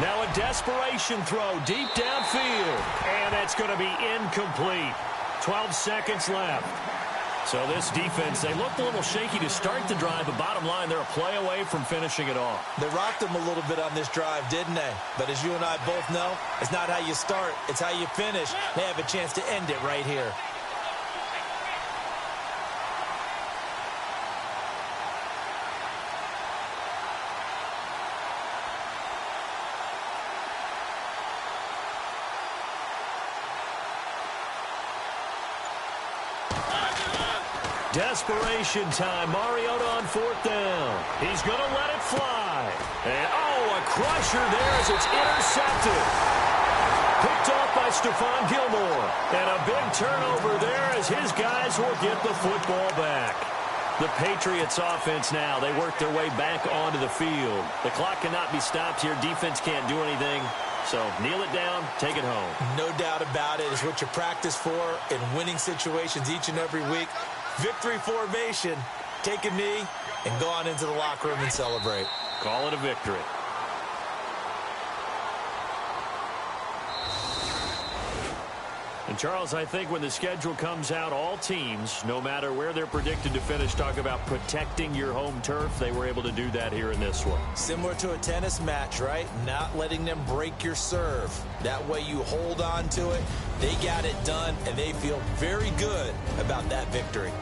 Now a desperation throw deep downfield. And it's going to be incomplete. 12 seconds left. So this defense, they looked a little shaky to start the drive, but bottom line, they're a play away from finishing it off.
They rocked them a little bit on this drive, didn't they? But as you and I both know, it's not how you start, it's how you finish. They have a chance to end it right here.
Desperation time. Mariota on 4th down. He's going to let it fly. And, a crusher there as it's intercepted. Picked off by Stephon Gilmore. And a big turnover there as his guys will get the football back. The Patriots offense now, they work their way back onto the field. The clock cannot be stopped here. Defense can't do anything. So kneel it down, take it home.
No doubt about it. It's what you practice for in winning situations each and every week. Victory formation. Take a knee and go on into the locker room and celebrate.
Call it a victory. And, Charles, I think when the schedule comes out, all teams, no matter where they're predicted to finish, talk about protecting your home turf. They were able to do that here in this one.
Similar to a tennis match, right? Not letting them break your serve. That way you hold on to it. They got it done, and they feel very good about that victory.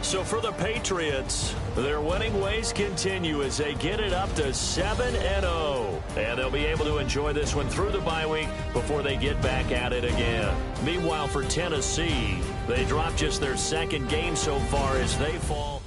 So for the Patriots, their winning ways continue as they get it up to 7-0. And they'll be able to enjoy this one through the bye week before they get back at it again. Meanwhile, for Tennessee, they dropped just their second game so far as they fall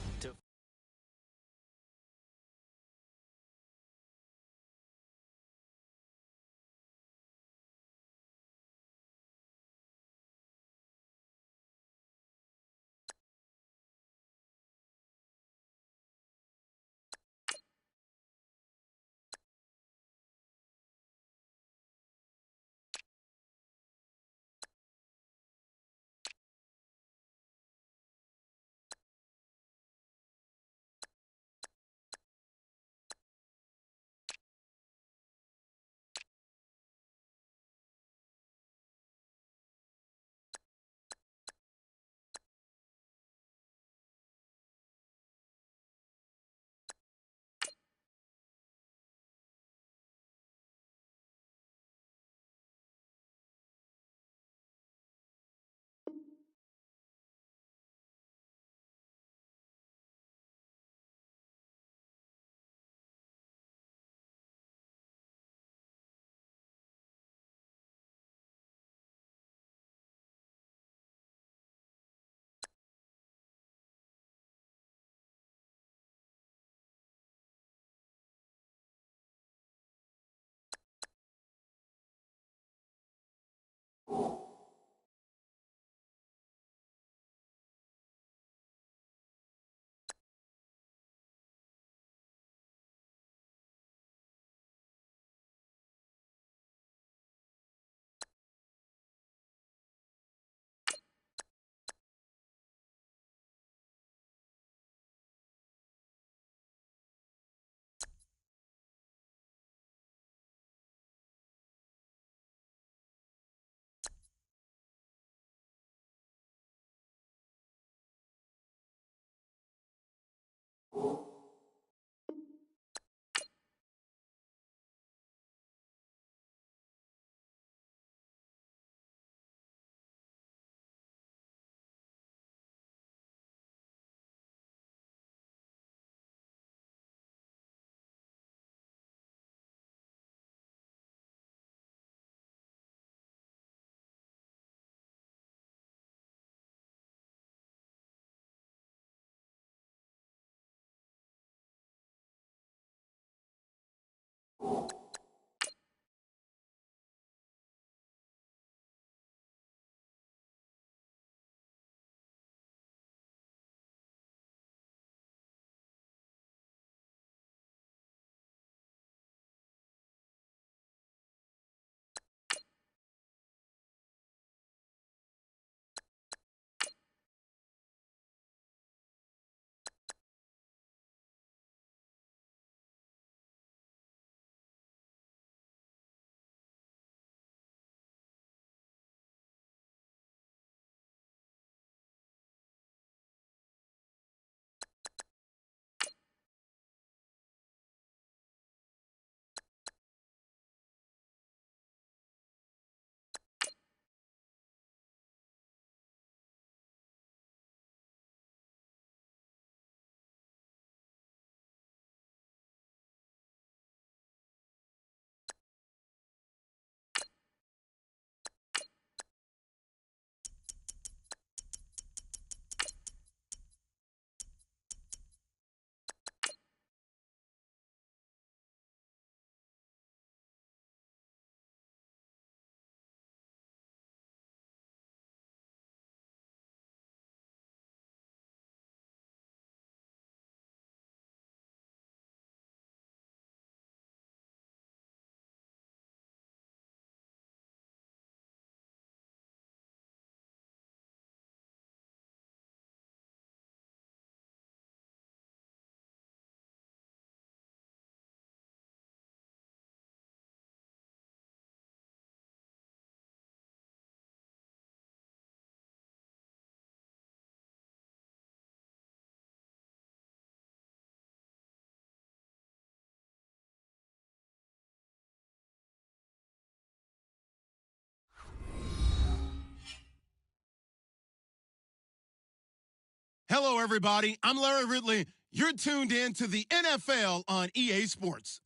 Hello, everybody. I'm Larry Ridley. You're tuned in to the NFL on EA Sports.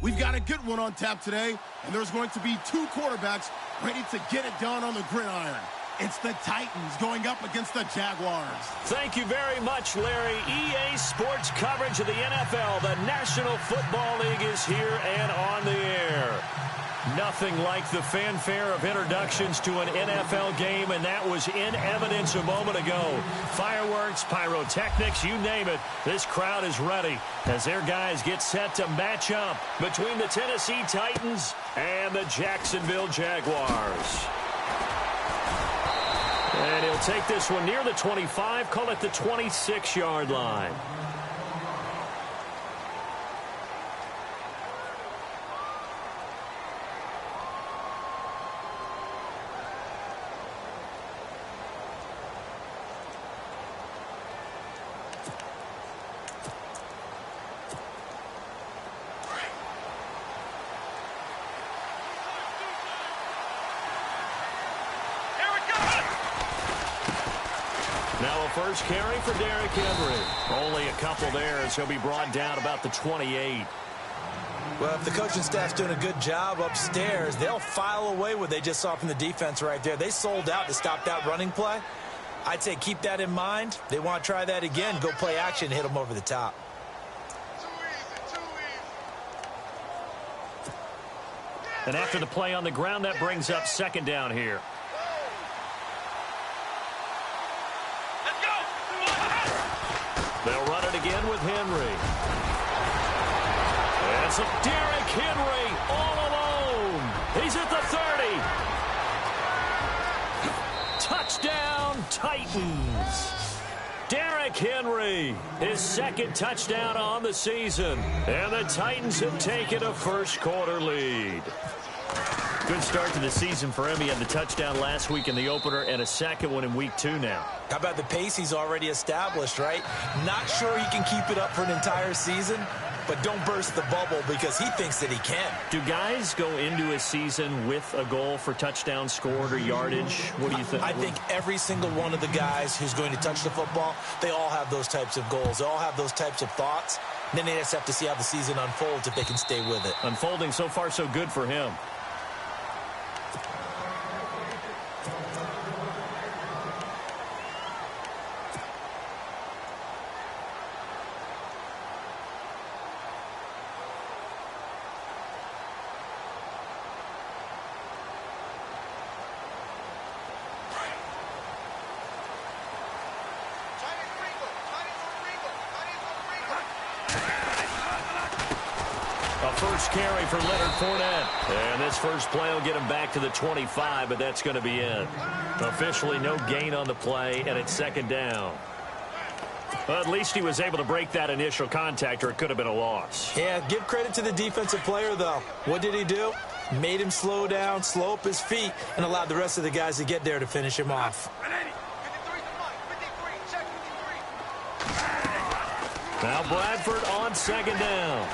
We've got a good one on tap today, and there's going to be two quarterbacks ready to get it done on the gridiron. It's the Titans going up against the Jaguars.
Thank you very much, Larry. EA Sports coverage of the NFL. The National Football League is here and on the air. Nothing like the fanfare of introductions to an NFL game, and that was in evidence a moment ago. Fireworks, pyrotechnics, you name it. This crowd is ready as their guys get set to match up between the Tennessee Titans and the Jacksonville Jaguars. And he'll take this one near the 25, call it the 26-yard line. Now a first carry for Derrick Henry. Only a couple there as he'll be brought down about the 28.
Well, if the coaching staff's doing a good job upstairs, they'll file away what they just saw from the defense right there. They sold out to stop that running play. I'd say keep that in mind. They want to try that again, go play action, hit them over the top.
And after the play on the ground, that brings up second down here. They'll run it again with Henry. It's Derrick Henry all alone. He's at the 30. Touchdown, Titans. Derrick Henry, his second touchdown on the season. And the Titans have taken a first-quarter lead. Good start to the season for him. He had the touchdown last week in the opener and a second one in week 2 now.
How about the pace he's already established, right? Not sure he can keep it up for an entire season, but don't burst the bubble because he thinks that he can.
Do guys go into a season with a goal for touchdowns scored or yardage? What do you think?
I think every single one of the guys who's going to touch the football, they all have those types of goals. They all have those types of thoughts. And then they just have to see how the season unfolds if they can stay with it.
Unfolding so far so good for him. carry for Leonard Fournette. And this first play will get him back to the 25, but that's going to be it. Officially no gain on the play, and it's second down. Well, at least he was able to break that initial contact, or it could have been a loss.
Yeah, give credit to the defensive player, though. What did he do? Made him slow down, slow up his feet, and allowed the rest of the guys to get there to finish him off.
Now Bradford on second down.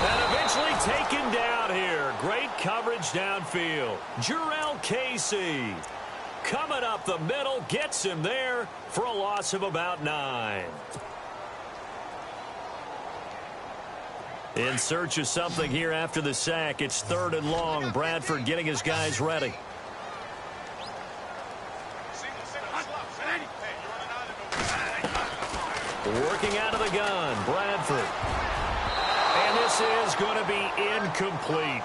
And eventually taken down here. Great coverage downfield. Jurrell Casey coming up the middle, gets him there for a loss of about 9. In search of something here after the sack. It's 3rd and long. Bradford getting his guys ready. Working out of the gun, Bradford. And this is going to be incomplete.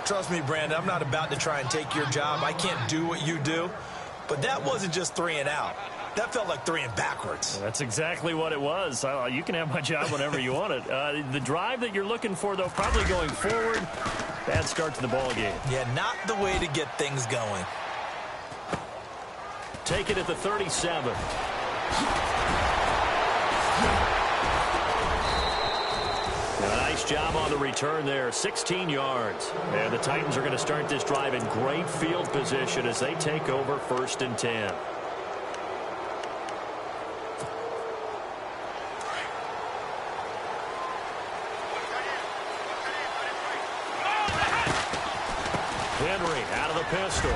Trust me, Brandon, I'm not about to try and take your job. I can't do what you do. But that wasn't just 3 and out. That felt like 3 and backwards.
That's exactly what it was. You can have my job whenever you want it. The drive that you're looking for, though, probably going forward. Bad start to the ball game.
Yeah, not the way to get things going.
Take it at the 37. A nice job on the return there, 16 yards. And the Titans are going to start this drive in great field position as they take over 1st and 10. Henry out of the pistol.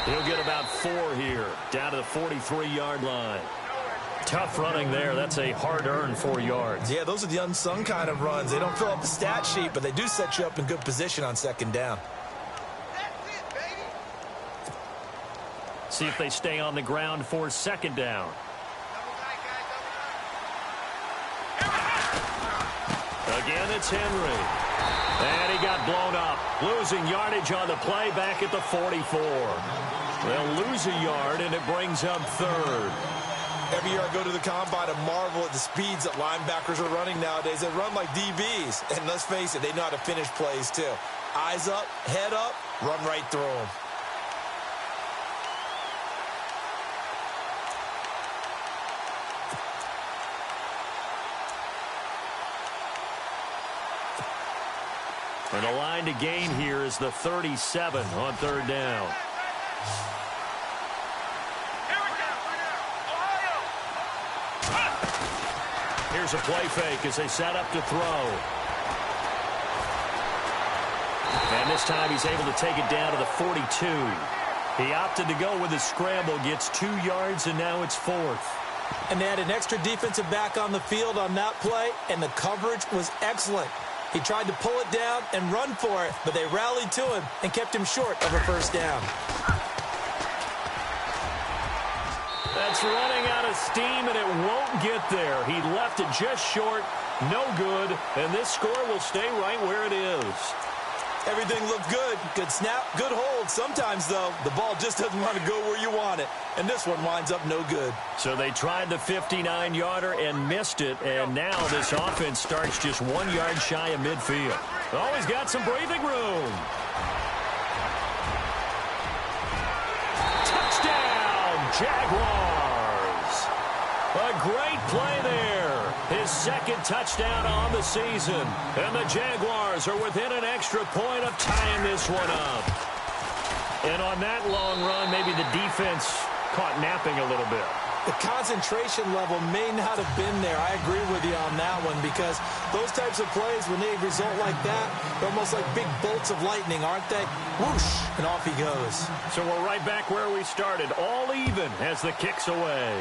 He'll get about 4 here, down to the 43-yard line. Tough running there. That's a hard-earned 4 yards.
Yeah, those are the unsung kind of runs. They don't fill up the stat sheet, but they do set you up in good position on second down.
See if they stay on the ground for second down. Again, it's Henry. And he got blown up. Losing yardage on the play back at the 44. They'll lose a yard, and it brings up 3rd.
Every year I go to the combine and marvel at the speeds that linebackers are running nowadays. They run like DBs. And let's face it, they know how to finish plays too. Eyes up, head up, run right through them.
And the line to gain here is the 37 on 3rd down. Here's a play fake as they set up to throw. And this time he's able to take it down to the 42. He opted to go with a scramble, gets 2 yards, and now it's 4th.
And they had an extra defensive back on the field on that play, and the coverage was excellent. He tried to pull it down and run for it, but they rallied to him and kept him short of a 1st down.
That's running out of steam, and it won't get there. He left it just short, no good, and this score will stay right where it is.
Everything looked good. Good snap, good hold. Sometimes, though, the ball just doesn't want to go where you want it, and this one winds up no good.
So they tried the 59-yarder and missed it, and now this offense starts just 1 yard shy of midfield. Always got some breathing room. Touchdown, Jaguars. A great play there. His 2nd touchdown on the season. And the Jaguars are within an extra point of tying this one up. And on that long run, maybe the defense caught napping a little bit.
The concentration level may not have been there. I agree with you on that one, because those types of plays, when they result like that, they're almost like big bolts of lightning, aren't they? Whoosh, and off he goes. So
we're right back where we started, all even as the kick's away.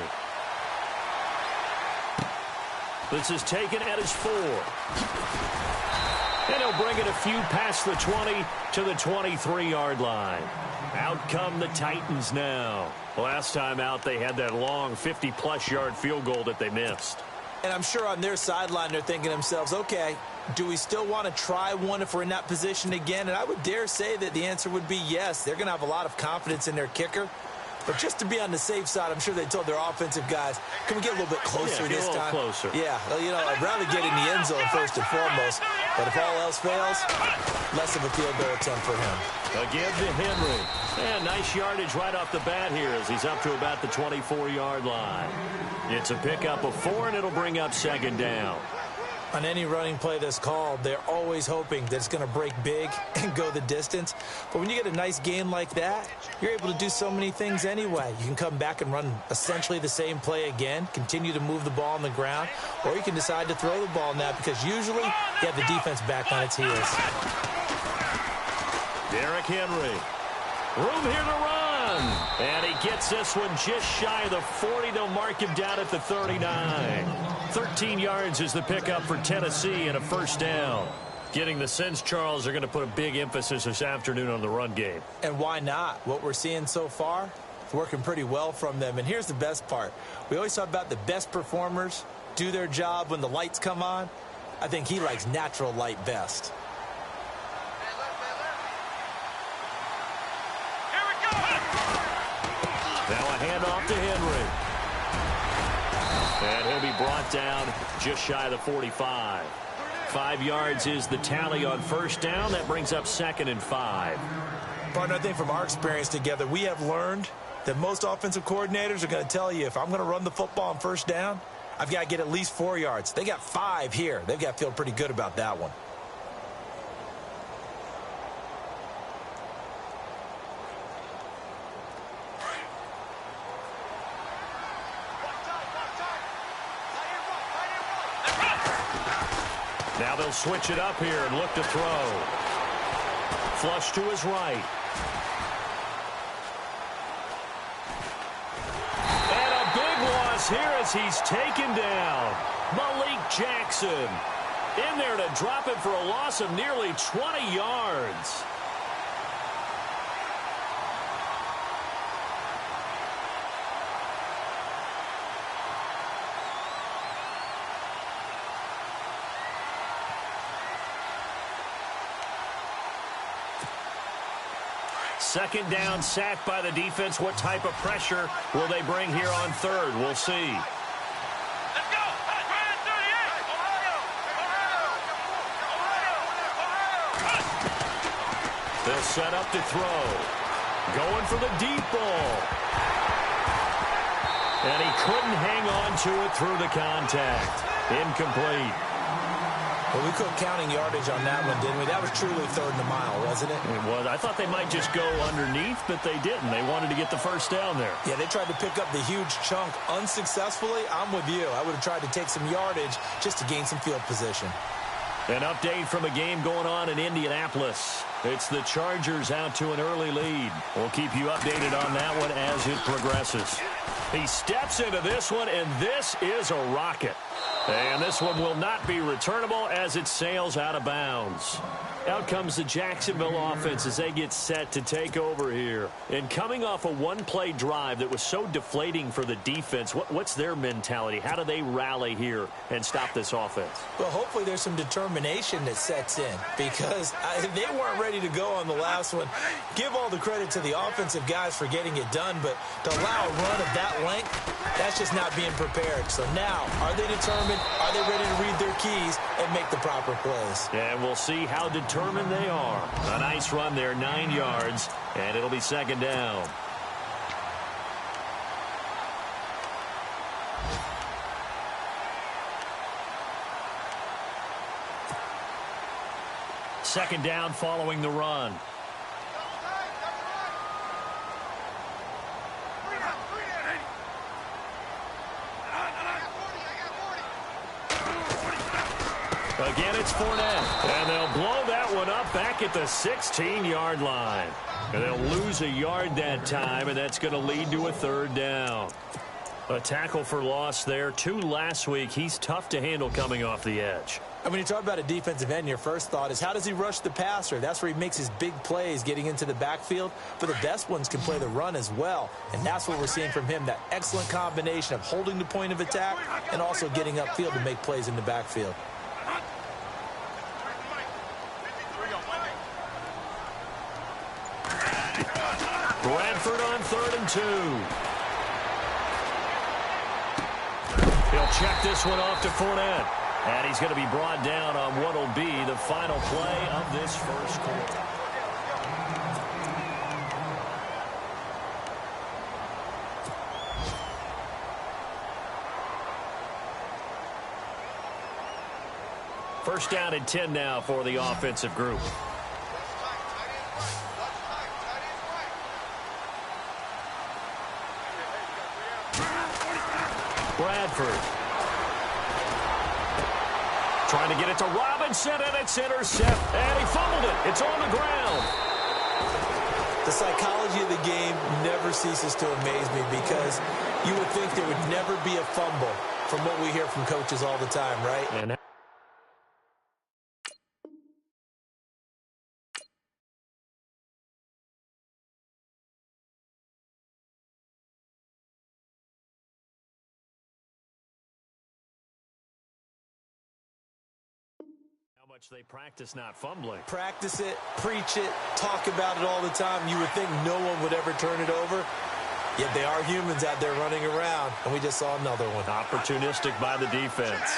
This is taken at his 4. And he'll bring it a few past the 20 to the 23-yard line. Out come the Titans now. Last time out, they had that long 50-plus yard field goal that they missed.
And I'm sure on their sideline, they're thinking to themselves, okay, do we still want to try one if we're in that position again? And I would dare say that the answer would be yes. They're going to have a lot of confidence in their kicker. But just to be on the safe side, I'm sure they told their offensive guys, can we get a little bit closer this time?
Closer.
Yeah, well, you know, I'd rather get in the end zone first and foremost. But if all else fails, less of a field goal attempt for him.
Again to Henry. And nice yardage right off the bat here as he's up to about the 24-yard line. It's a pickup of 4, and it'll bring up second down.
On any running play that's called, they're always hoping that it's going to break big and go the distance. But when you get a nice game like that, you're able to do so many things anyway. You can come back and run essentially the same play again, continue to move the ball on the ground, or you can decide to throw the ball now because usually you have the defense back on its heels.
Derrick Henry. Room here to run. And he gets this one just shy of the 40. They'll mark him down at the 39. 13 yards is the pickup for Tennessee and a first down. Getting the sense, Charles, are going to put a big emphasis this afternoon on the run game.
And why not? What we're seeing so far, it's working pretty well from them. And here's the best part. We always talk about the best performers do their job when the lights come on. I think he likes natural light best.
Now a handoff to Henry. And he'll be brought down just shy of the 45. 5 yards is the tally on first down. That brings up 2nd and 5.
Partner, I think from our experience together, we have learned that most offensive coordinators are going to tell you, if I'm going to run the football on first down, I've got to get at least 4 yards. They got 5 here. They've got to feel pretty good about that one.
Now they'll switch it up here and look to throw. Flush to his right. And a big loss here as he's taken down. Malik Jackson in there to drop it for a loss of nearly 20 yards. Second down, sacked by the defense. What type of pressure will they bring here on third? We'll see.
Let's go. Ohio.
They'll set up to throw. Going for the deep ball. And he couldn't hang on to it through the contact. Incomplete.
Well, we quit counting yardage on that one, didn't we? That was truly third and a mile, wasn't it?
It was. I thought they might just go underneath, but they didn't. They wanted to get the first down there.
Yeah, they tried to pick up the huge chunk unsuccessfully. I'm with you. I would have tried to take some yardage just to gain some field position.
An update from a game going on in Indianapolis. It's the Chargers out to an early lead. We'll keep you updated on that one as it progresses. He steps into this one, and this is a rocket. And this one will not be returnable as it sails out of bounds. Out comes the Jacksonville offense as they get set to take over here. And coming off a one-play drive that was so deflating for the defense, what's their mentality? How do they rally here and stop this offense?
Well, hopefully there's some determination that sets in because they weren't ready to go on the last one. Give all the credit to the offensive guys for getting it done, but to allow a run of that length, that's just not being prepared. So now, are they determined? Are they ready to read their keys and make the proper plays?
And we'll see how determined they are. A nice run there, 9 yards, and it'll be second down. Second down following the run. Again, it's Fournette. And they'll blow that one up back at the 16-yard line. And they'll lose a yard that time, and that's going to lead to a third down. A tackle for loss there. 2 last week. He's tough to handle coming off the edge.
And when you talk about a defensive end, your first thought is how does he rush the passer? That's where he makes his big plays getting into the backfield. But the best ones can play the run as well. And that's what we're seeing from him, that excellent combination of holding the point of attack and also getting upfield to make plays in the backfield.
Bradford on 3rd and 2. He'll check this one off to Fournette. And he's going to be brought down on what will be the final play of this first quarter. First down and 10 now for the offensive group. Bradford. Trying to get it to Robinson, and it's intercepted. And he fumbled it. It's on the ground.
The psychology of the game never ceases to amaze me because you would think there would never be a fumble from what we hear from coaches all the time, right?
And much they practice not fumbling.
Practice it, preach it, talk about it all the time. You would think no one would ever turn it over. Yet they are humans out there running around, and we just saw another one.
Opportunistic by the defense.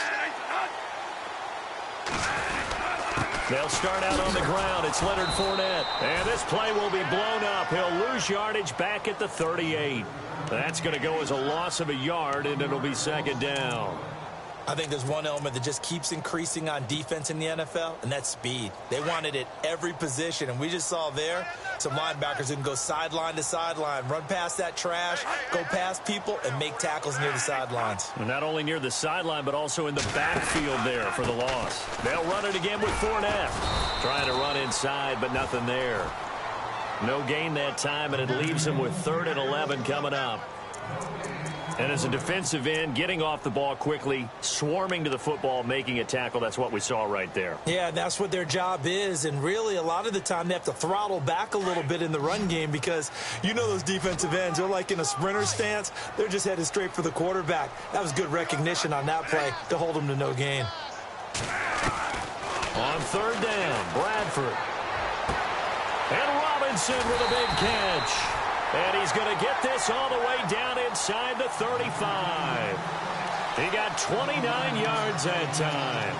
They'll start out on the ground. It's Leonard Fournette. And this play will be blown up. He'll lose yardage back at the 38. That's going to go as a loss of a yard, and it'll be 2nd down.
I think there's one element that just keeps increasing on defense in the NFL, and that's speed. They want it at every position, and we just saw there some linebackers who can go sideline to sideline, run past that trash, go past people, and make tackles near the sidelines.
And not only near the sideline, but also in the backfield there for the loss. They'll run it again with Fournette. Trying to run inside, but nothing there. No gain that time, and it leaves him with 3rd and 11 coming up. And as a defensive end, getting off the ball quickly, swarming to the football, making a tackle, that's what we saw right there.
Yeah, that's what their job is. And really, a lot of the time, they have to throttle back a little bit in the run game because you know those defensive ends, they're like in a sprinter stance. They're just headed straight for the quarterback. That was good recognition on that play to hold them to no gain.
On 3rd down, Bradford. And Robinson with a big catch. And he's going to get this all the way down inside the 35. He got 29 yards that time.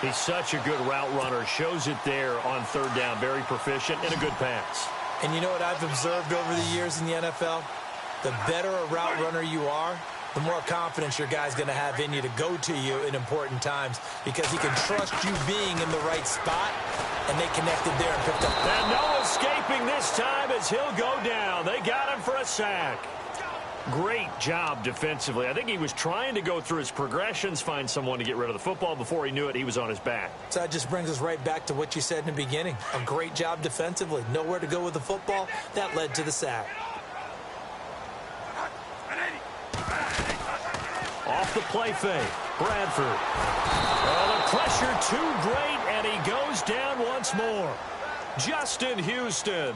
He's such a good route runner. Shows it there on 3rd down. Very proficient and a good pass.
And you know what I've observed over the years in the NFL? The better a route runner you are, the more confidence your guy's going to have in you to go to you in important times because he can trust you being in the right spot, and they connected there and picked up.
And no escaping this time as he'll go down. They got him for a sack. Great job defensively. I think he was trying to go through his progressions, find someone to get rid of the football. Before he knew it, he was on his back.
So that just brings us right back to what you said in the beginning. A great job defensively. Nowhere to go with the football. That led to the sack.
Off the play fake, Bradford. Oh, the pressure too great, and he goes down once more. Justin Houston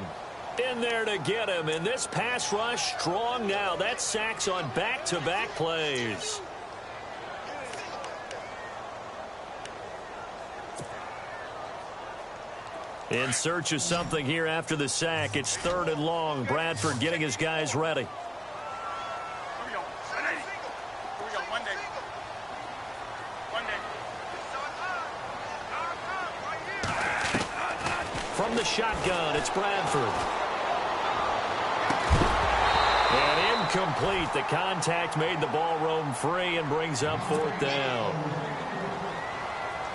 in there to get him, and this pass rush strong now. That's sacks on back-to-back plays. In search of something here after the sack. It's 3rd and long. Bradford getting his guys ready. From the shotgun, it's Bradford. And incomplete. The contact made the ball roam free and brings up 4th down.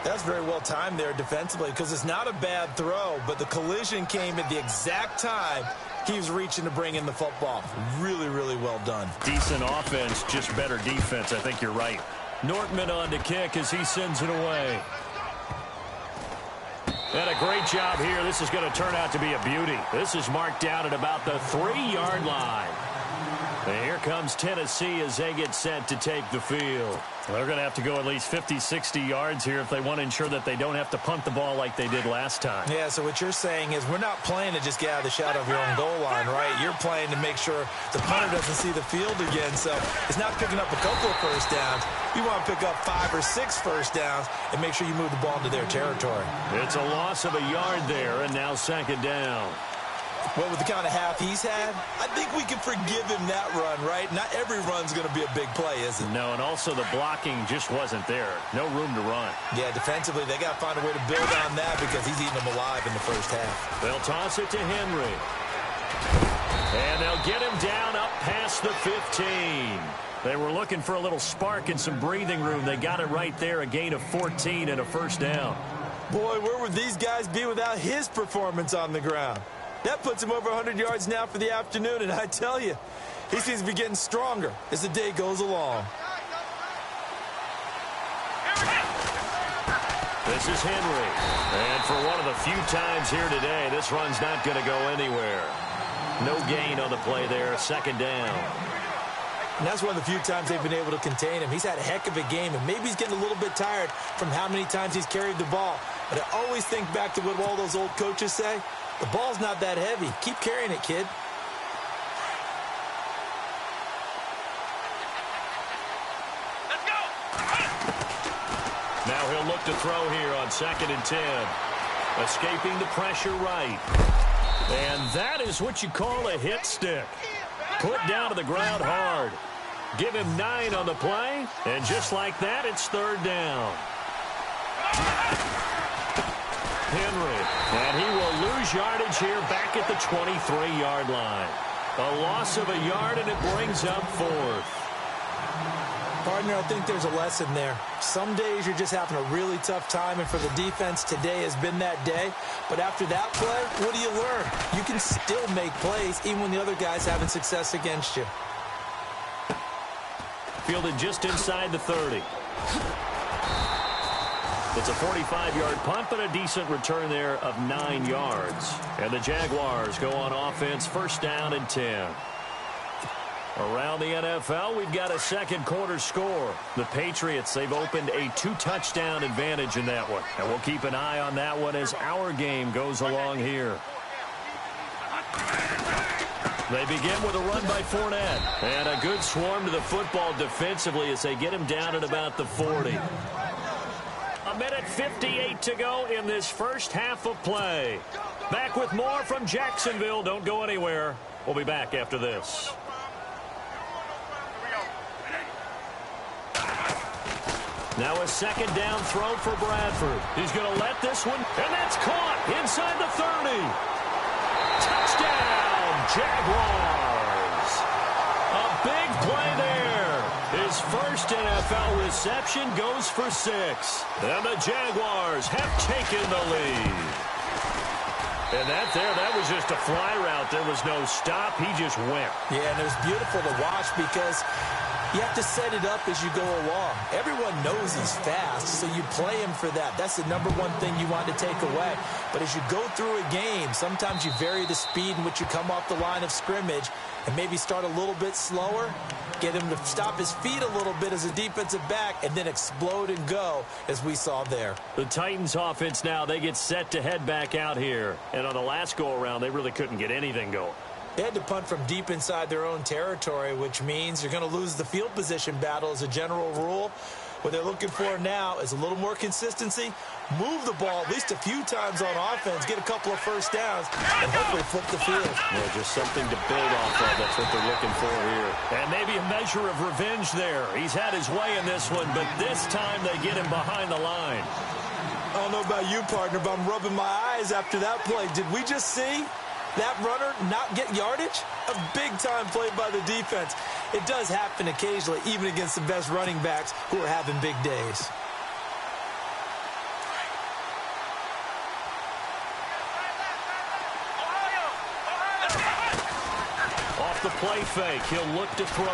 That's very well timed there defensively because it's not a bad throw, but the collision came at the exact time he was reaching to bring in the football. Really, really well done.
Decent offense, just better defense. I think you're right. Nortman on to kick as he sends it away. And a great job here. This is going to turn out to be a beauty. This is marked down at about the 3-yard line. And here comes Tennessee as they get set to take the field. They're going to have to go at least 50, 60 yards here if they want to ensure that they don't have to punt the ball like they did last time.
Yeah, so what you're saying is we're not playing to just get out of the shadow of your own goal line, right? You're playing to make sure the punter doesn't see the field again. So it's not picking up a couple of first downs. You want to pick up 5 or 6 first downs and make sure you move the ball into their territory.
It's a loss of a yard there, and now 2nd down.
Well, with the kind of half he's had, I think we can forgive him that run, right? Not every run's going to be a big play, is it?
No, and also the blocking just wasn't there. No room to run.
Yeah, defensively, they got to find a way to build on that because he's eating them alive in the first half.
They'll toss it to Henry. And they'll get him down up past the 15. They were looking for a little spark and some breathing room. They got it right there, a gain of 14 and a first down.
Boy, where would these guys be without his performance on the ground? That puts him over 100 yards now for the afternoon, and I tell you, he seems to be getting stronger as the day goes along.
This is Henry. And for one of the few times here today, this run's not going to go anywhere. No gain on the play there, second down.
And that's one of the few times they've been able to contain him. He's had a heck of a game, and maybe he's getting a little bit tired from how many times he's carried the ball. But I always think back to what all those old coaches say. The ball's not that heavy. Keep carrying it, kid.
Let's go.
Now he'll look to throw here on 2nd and 10. Escaping the pressure right. And that is what you call a hit stick. Put down to the ground hard. Give him 9 on the play. And just like that, it's third down. Henry. And he will lose yardage here back at the 23-yard line. A loss of a yard, and it brings up 4th.
Partner, I think there's a lesson there. Some days you're just having a really tough time, and for the defense, today has been that day. But after that play, what do you learn? You can still make plays even when the other guy's having success against you.
Fielded just inside the 30. It's a 45-yard punt, but a decent return there of 9 yards. And the Jaguars go on offense, first down and 10. Around the NFL, we've got a second quarter score. The Patriots, they've opened a 2-touchdown advantage in that one. And we'll keep an eye on that one as our game goes along here. They begin with a run by Fournette. And a good swarm to the football defensively as they get him down at about the 40. A minute 58 to go in this first half of play. Back with more from Jacksonville. Don't go anywhere. We'll be back after this. Now a second down throw for Bradford. He's going to let this one, and that's caught inside the 30. Touchdown, Jaguars. A big play there. His first NFL reception goes for 6. And the Jaguars have taken the lead. And that was just a fly route. There was no stop. He just went.
Yeah, and it was beautiful to watch because you have to set it up as you go along. Everyone knows he's fast, so you play him for that. That's the number one thing you want to take away. But as you go through a game, sometimes you vary the speed in which you come off the line of scrimmage and maybe start a little bit slower, get him to stop his feet a little bit as a defensive back, and then explode and go, as we saw there.
The Titans offense now, they get set to head back out here. And on the last go-around, they really couldn't get anything going.
They had to punt from deep inside their own territory, which means you're going to lose the field position battle as a general rule. What they're looking for now is a little more consistency, move the ball at least a few times on offense, get a couple of first downs, and hopefully flip the field.
Yeah, just something to build off of. That's what they're looking for here. And maybe a measure of revenge there. He's had his way in this one, but this time they get him behind the line.
I don't know about you, partner, but I'm rubbing my eyes after that play. Did we just see that runner not get yardage? A big-time play by the defense. It does happen occasionally, even against the best running backs who are having big days.
Off the play fake, he'll look to throw.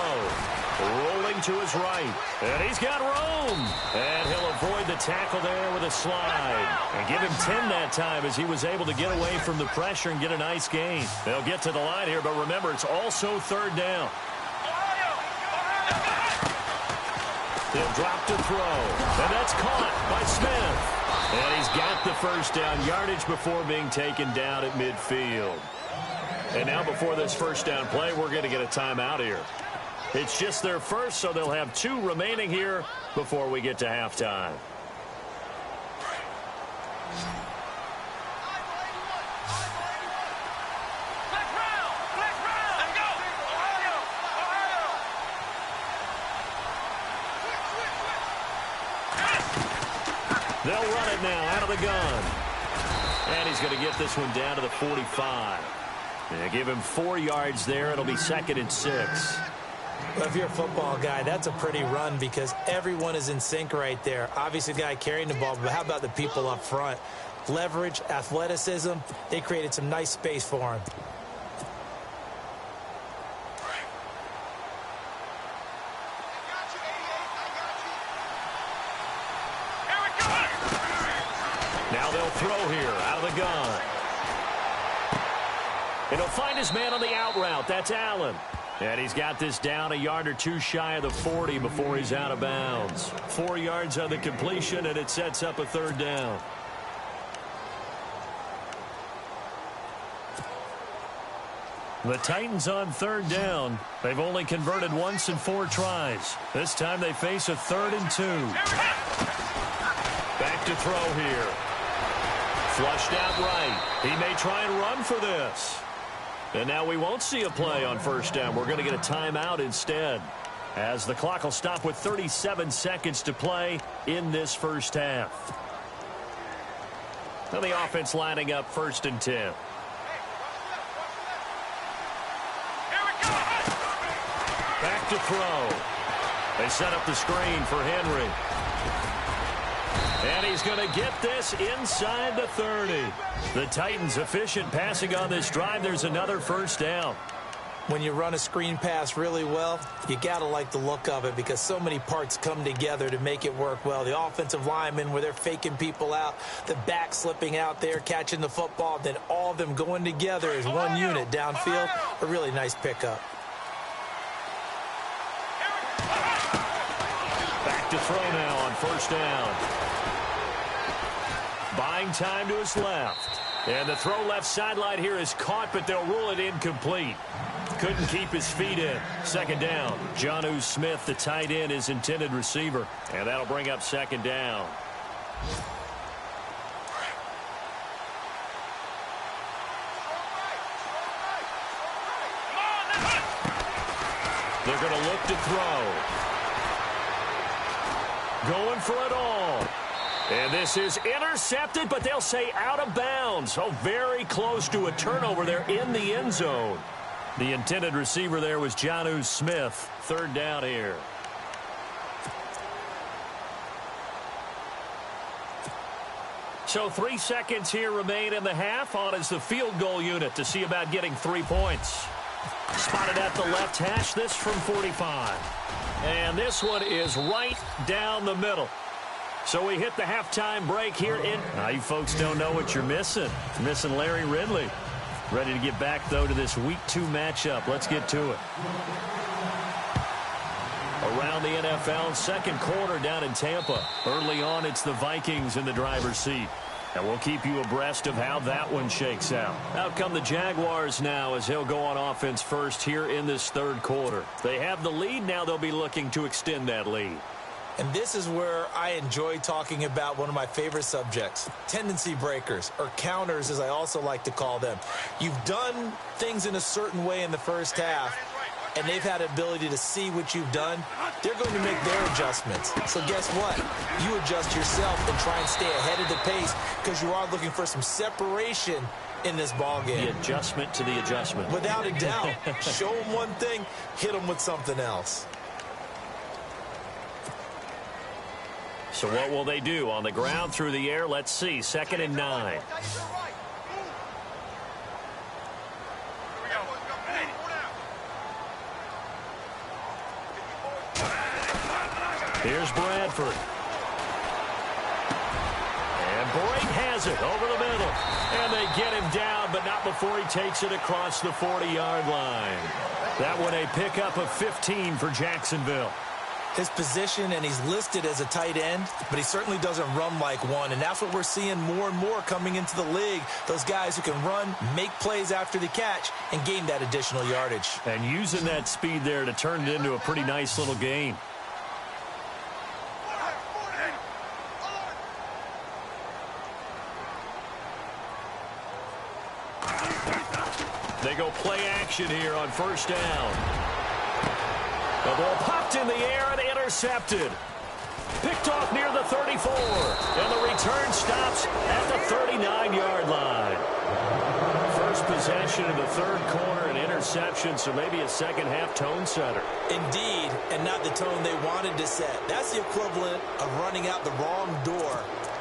Rolling to his right. And he's got room. And he'll avoid the tackle there with a slide. And give him 10 that time as he was able to get away from the pressure and get a nice gain. They'll get to the line here, but remember, it's also third down. He'll drop to throw. And that's caught by Smith. And he's got the first down yardage before being taken down at midfield. And now before this first down play, we're going to get a timeout here. It's just their first, so they'll have 2 remaining here before we get to halftime. They'll run it now out of the gun. And he's going to get this one down to the 45. They give him 4 yards there. It'll be 2nd and 6.
Well, if you're a football guy, that's a pretty run because everyone is in sync right there. Obviously, the guy carrying the ball, but how about the people up front? Leverage, athleticism, they created some nice space for him.
Now they'll throw here out of the gun. And he'll find his man on the out route. That's Allen. And he's got this down a yard or two shy of the 40 before he's out of bounds. 4 yards on the completion, and it sets up a 3rd down. The Titans on 3rd down. They've only converted once in 4 tries. This time they face a 3rd and 2. Back to throw here. Flushed out right. He may try and run for this. And now we won't see a play on 1st down. We're going to get a timeout instead, as the clock will stop with 37 seconds to play in this first half. Now the offense lining up 1st and 10. Back to throw. They set up the screen for Henry. And he's going to get this inside the 30. The Titans efficient passing on this drive. There's another 1st down.
When you run a screen pass really well, you got to like the look of it because so many parts come together to make it work well. The offensive linemen where they're faking people out, the back slipping out there, catching the football, then all of them going together as one unit downfield. A really nice pickup.
Back to throw now on 1st down. Buying time to his left. And the throw left sideline here is caught, but they'll rule it incomplete. Couldn't keep his feet in. 2nd down. Jonnu Smith, the tight end, his intended receiver. And that'll bring up 2nd down. They're going to look to throw. Going for it all. And this is intercepted, but they'll say out of bounds. Oh, very close to a turnover there in the end zone. The intended receiver there was Jonnu Smith. 3rd down here. So 3 seconds here remain in the half. On is the field goal unit to see about getting 3 points. Spotted at the left hash, this from 45. And this one is right down the middle. So we hit the halftime break here in. Now you folks don't know what you're missing. You're missing Larry Ridley. Ready to get back, though, to this Week 2 matchup. Let's get to it. Around the NFL, 2nd quarter down in Tampa. Early on, it's the Vikings in the driver's seat. And we'll keep you abreast of how that one shakes out. Out come the Jaguars now as he'll go on offense first here in this 3rd quarter. They have the lead. Now they'll be looking to extend that lead.
And this is where I enjoy talking about one of my favorite subjects, tendency breakers, or counters as I also like to call them. You've done things in a certain way in the first half, and they've had the ability to see what you've done. They're going to make their adjustments. So guess what? You adjust yourself and try and stay ahead of the pace because you are looking for some separation in this ball game.
The adjustment to the adjustment.
Without a doubt. Show them one thing, hit them with something else.
So what will they do? On the ground, through the air, let's see. 2nd and 9. Here's Bradford. And Brake has it over the middle. And they get him down, but not before he takes it across the 40-yard line. That one a pickup of 15 for Jacksonville.
His position, and he's listed as a tight end, but he certainly doesn't run like one, and that's what we're seeing more and more coming into the league. Those guys who can run, make plays after the catch, and gain that additional yardage.
And using that speed there to turn it into a pretty nice little gain. They go play action here on 1st down. The ball popped in the air and intercepted. Picked off near the 34. And the return stops at the 39-yard line. First possession in the third quarter, an interception, so maybe a second-half tone setter.
Indeed, and not the tone they wanted to set. That's the equivalent of running out the wrong door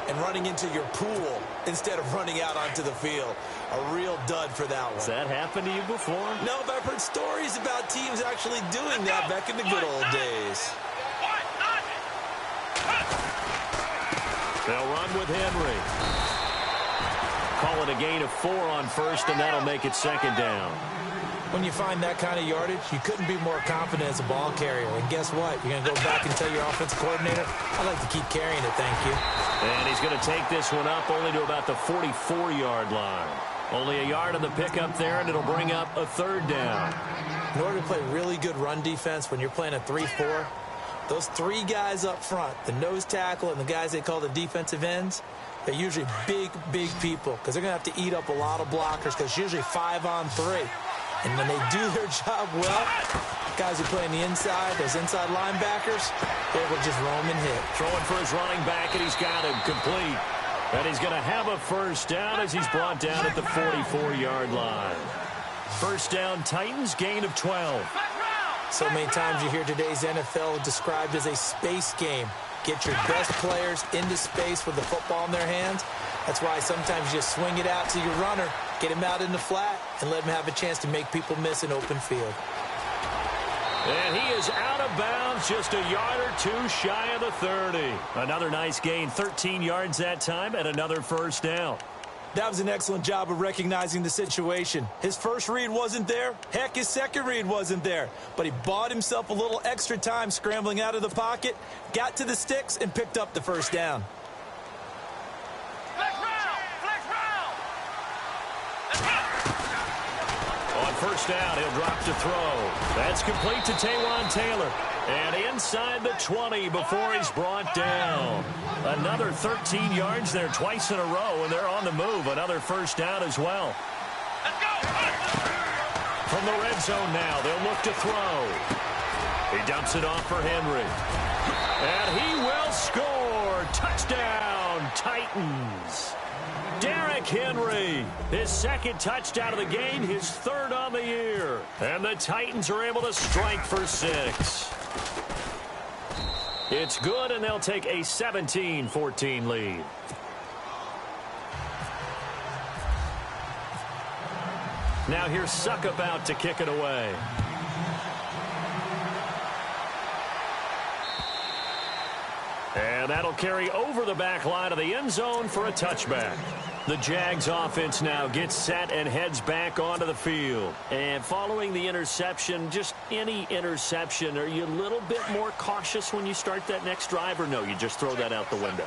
and running into your pool instead of running out onto the field. A real dud for that one.
Has that happened to you before?
No, but I've heard stories about teams actually doing that back in the good old days.
They'll run with Henry. Call it a gain of 4 on first, and that'll make it second down.
When you find that kind of yardage, you couldn't be more confident as a ball carrier. And guess what? You're going to go back and tell your offensive coordinator, I'd like to keep carrying it, thank you.
And he's going to take this one up only to about the 44-yard line. Only a yard on the pickup there, and it'll bring up a third down.
In order to play really good run defense when you're playing a 3-4, those 3 guys up front, the nose tackle and the guys they call the defensive ends, they're usually big, big people because they're going to have to eat up a lot of blockers because it's usually 5 on 3. And when they do their job well, guys who play on the inside, those inside linebackers, they will just roam and hit.
Throwing for his running back, and he's got him complete. And he's going to have a first down as he's brought down at the 44-yard line. First down, Titans, gain of 12.
So many times you hear today's NFL described as a space game. Get your best players into space with the football in their hands. That's why sometimes you just swing it out to your runner, get him out in the flat, and let him have a chance to make people miss an open field.
And he is out of bounds, just a yard or 2 shy of the 30. Another nice gain, 13 yards that time, and another first down.
That was an excellent job of recognizing the situation. His first read wasn't there. Heck, his second read wasn't there. But he bought himself a little extra time scrambling out of the pocket, got to the sticks, and picked up the first down.
Flex round! Flex round! Let's go!
On first down, he'll drop to throw. That's complete to Taywan Taylor. And inside the 20 before he's brought down. Another 13 yards there twice in a row, and they're on the move. Another first down as well.
Let's go!
From the red zone now, they'll look to throw. He dumps it off for Henry. And he will score. Touchdown, Titans. Derrick Henry, his second touchdown of the game, his third on the year. And the Titans are able to strike for 6. It's good, and they'll take a 17-14 lead. Now here's Succop out to kick it away. And that'll carry over the back line of the end zone for a touchback. The Jags offense now gets set and heads back onto the field. And following the interception, just any interception, are you a little bit more cautious when you start that next drive, or no, you just throw that out the window?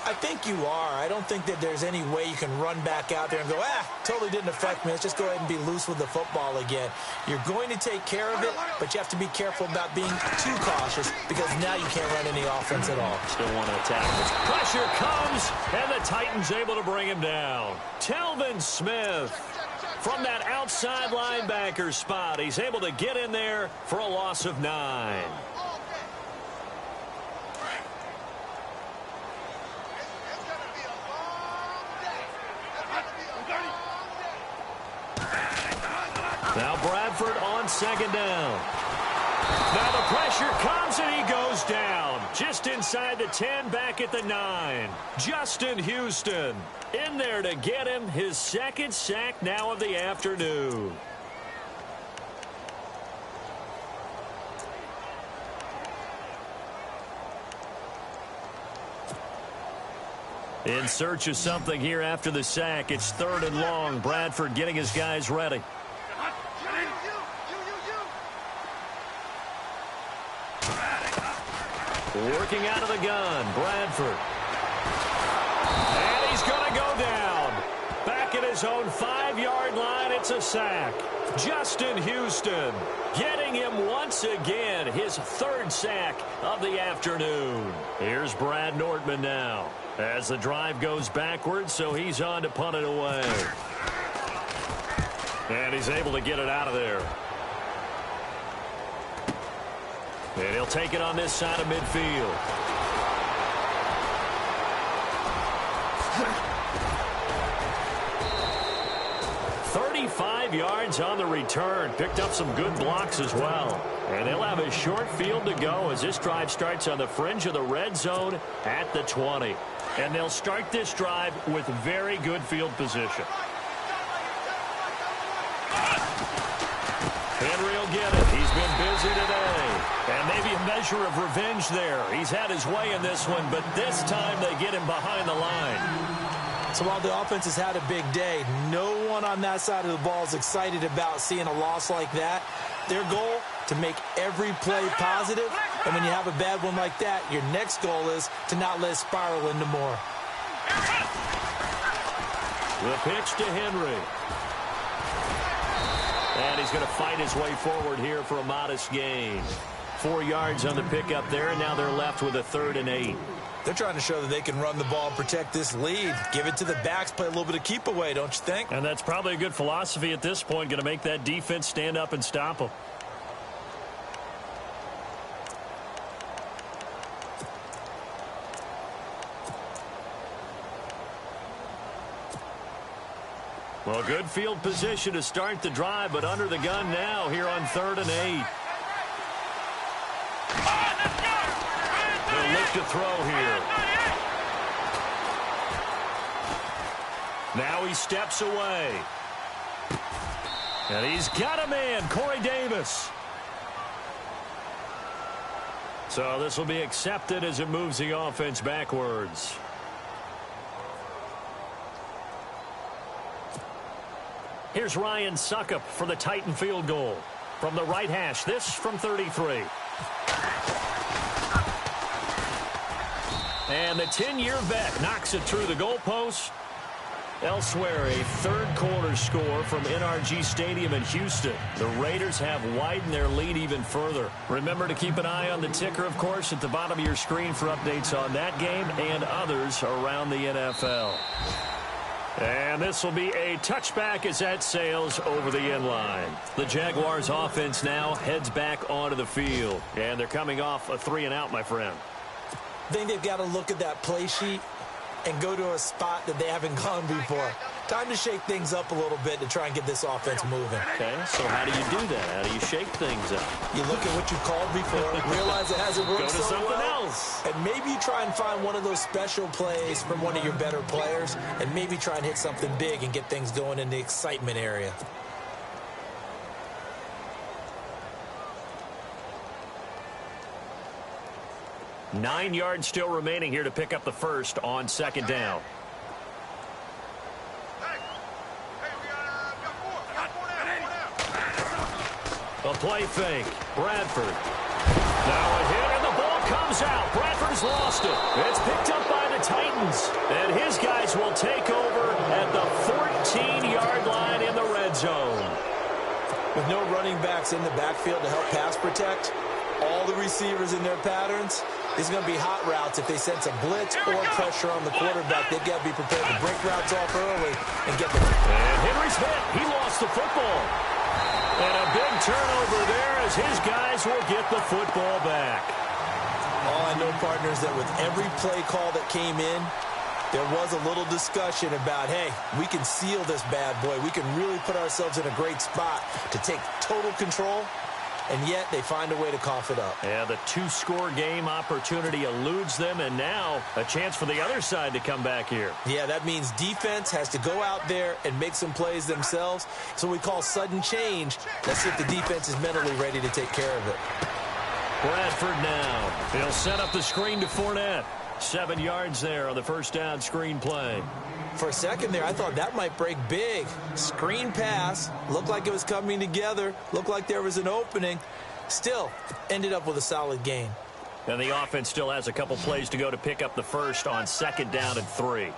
I think you are. I don't think that there's any way you can run back out there and go, totally didn't affect me. Let's just go ahead and be loose with the football again. You're going to take care of it, but you have to be careful about being too cautious because now you can't run any offense at all.
Still want to attack. Pressure comes, and the Titans able to bring him down. Telvin Smith from that outside linebacker spot. He's able to get in there for a loss of 9. Now Bradford on second down. Now the pressure comes, and he goes down. Just inside the 10, back at the 9. Justin Houston in there to get him his second sack now of the afternoon. In search of something here after the sack. It's 3rd and long. Bradford getting his guys ready. Working out of the gun, Bradford. And he's going to go down. Back at his own 5-yard line, it's a sack. Justin Houston getting him once again, his 3rd sack of the afternoon. Here's Brad Nortman now as the drive goes backwards, so he's on to punt it away. And he's able to get it out of there. And he'll take it on this side of midfield. 35 yards on the return. Picked up some good blocks as well. And they'll have a short field to go as this drive starts on the fringe of the red zone at the 20. And they'll start this drive with very good field position. Henry will get it. He's been busy today. And maybe a measure of revenge there. He's had his way in this one, but this time they get him behind the line.
So while the offense has had a big day, no one on that side of the ball is excited about seeing a loss like that. Their goal, to make every play positive. And when you have a bad one like that, your next goal is to not let it spiral into more.
The pitch to Henry. And he's going to fight his way forward here for a modest gain. 4 yards on the pickup there, and now they're left with a 3rd and 8.
They're trying to show that they can run the ball and protect this lead. Give it to the backs, play a little bit of keep away, don't you think?
And that's probably a good philosophy at this point, going to make that defense stand up and stop them. Well, good field position to start the drive, but under the gun now here on 3rd and 8. They'll look to throw here. Now he steps away. And he's got a man, Corey Davis. So this will be accepted as it moves the offense backwards. Here's Ryan Suckup for the Titan field goal. From the right hash, this from 33. And the 10-year vet knocks it through the goalpost. Elsewhere, a third-quarter score from NRG Stadium in Houston. The Raiders have widened their lead even further. Remember to keep an eye on the ticker, of course, at the bottom of your screen for updates on that game and others around the NFL. And this will be a touchback as that sails over the end line. The Jaguars offense now heads back onto the field. And they're coming off a 3-and-out, my friend.
I think they've got to look at that play sheet and go to a spot that they haven't gone before. Time to shake things up a little bit to try and get this offense moving.
Okay, so how do you do that? How do you shake things up?
You look at what you called before, realize it hasn't worked
Go to
so
something
well,
else.
and maybe you try and find one of those special plays from one of your better players, and maybe try and hit something big and get things going in the excitement area.
Nine yards still remaining here to pick up the first on 2nd down. A play fake. Bradford. Now a hit, and the ball comes out. Bradford's lost it. It's picked up by the Titans. And his guys will take over at the 14-yard line in the red zone.
With no running backs in the backfield to help pass protect, all the receivers in their patterns, it's going to be hot routes. If they sense a blitz or pressure on the quarterback, they've got to be prepared to break routes off early and get them.
And Henry's hit. He lost the football. And a big turnover there as his guys will get the football back.
All I know, partners, that with every play call that came in, there was a little discussion about, hey, we can seal this bad boy. We can really put ourselves in a great spot to take total control. And yet they find a way to cough it up.
Yeah, the 2-score game opportunity eludes them, and now a chance for the other side to come back here.
Yeah, that means defense has to go out there and make some plays themselves. So we call sudden change. Let's see if the defense is mentally ready to take care of it.
Bradford now. He'll set up the screen to Fournette. 7 yards there on the first down screen play.
For a second there, I thought that might break big. Screen pass. Looked like it was coming together. Looked like there was an opening. Still, ended up with a solid gain.
And the offense still has a couple plays to go to pick up the first on 2nd down and 3.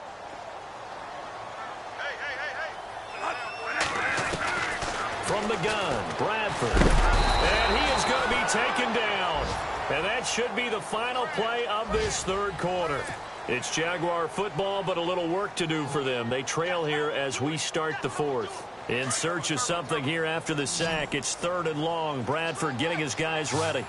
From the gun, Bradford. And he is going to be taken down. And that should be the final play of this third quarter. It's Jaguar football, but a little work to do for them. They trail here as we start the fourth. In search of something here after the sack. It's 3rd and long. Bradford getting his guys ready.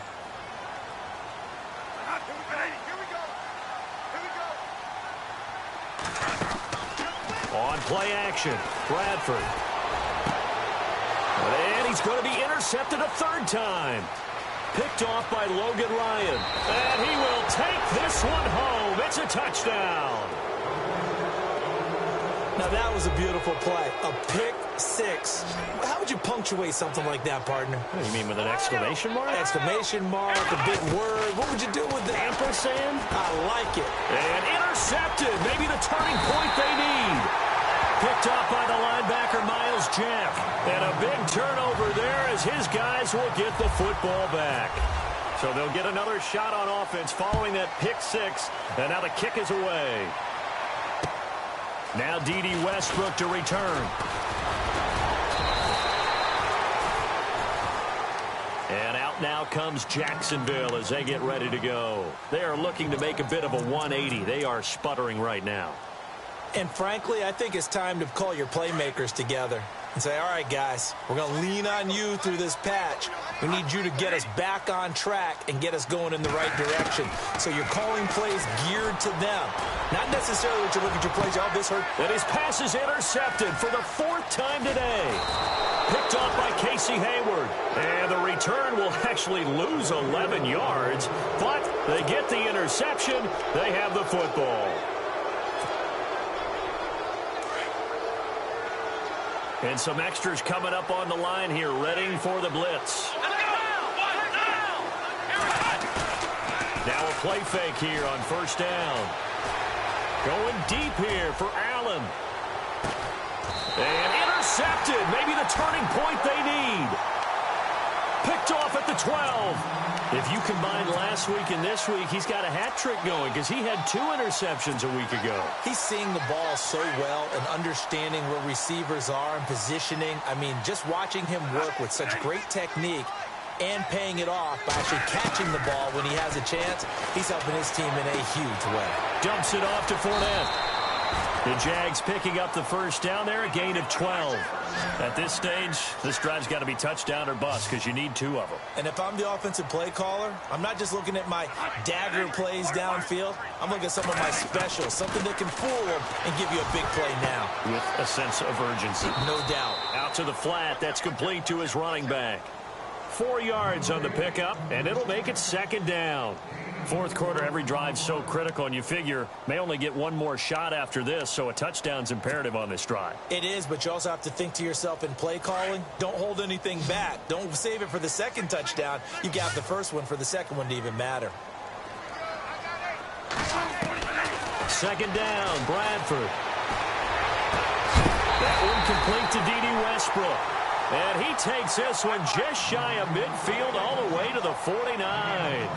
On play action, Bradford. And he's going to be intercepted a third time. Picked off by Logan Ryan. And he will take this one home. It's a touchdown.
Now, that was a beautiful play. A pick six. How would you punctuate something like that, partner?
What do you mean, with an exclamation mark?
Exclamation mark, a big word. What would you do with that?
Ampersand?
I like it.
And intercepted. Maybe the turning point they need. Picked off by the linebacker, Miles Jack. And a big turnover there as his guys will get the football back. So they'll get another shot on offense following that pick six. And now the kick is away. Now D.D. Westbrook to return. And out now comes Jacksonville as they get ready to go. They are looking to make a bit of a 180. They are sputtering right now.
And frankly, I think it's time to call your playmakers together and say, all right, guys, we're going to lean on you through this patch. We need you to get us back on track and get us going in the right direction. So you're calling plays geared to them. Not necessarily that you look at your plays, oh, this hurt.
And his pass is intercepted for the fourth time today. Picked off by Casey Hayward. And the return will actually lose 11 yards. But they get the interception. They have the football. And some extras coming up on the line here, ready for the blitz. Now a play fake here on first down. Going deep here for Allen. And intercepted. Maybe the turning point they need. Picked off at the 12. If you combine last week and this week, he's got a hat trick going because he had 2 interceptions a week ago.
He's seeing the ball so well and understanding where receivers are and positioning. I mean, just watching him work with such great technique and paying it off by actually catching the ball when he has a chance, he's helping his team in a huge way.
Dumps it off to Fournette. The Jags picking up the first down there, a gain of 12. At this stage, this drive's got to be touchdown or bust because you need 2 of them.
And if I'm the offensive play caller, I'm not just looking at my dagger plays downfield. I'm looking at some of my specials, something that can fool them and give you a big play now.
With a sense of urgency.
No doubt.
Out to the flat. That's complete to his running back. 4 yards on the pickup, and it'll make it second down. Fourth quarter, every drive's so critical, and you figure may only get one more shot after this, so a touchdown's imperative on this drive.
It is, but you also have to think to yourself in play calling, don't hold anything back. Don't save it for the second touchdown. You got the first one for the second one to even matter.
Second down, Bradford. That one complete to D.D. Westbrook. And he takes this one just shy of midfield all the way to the 49.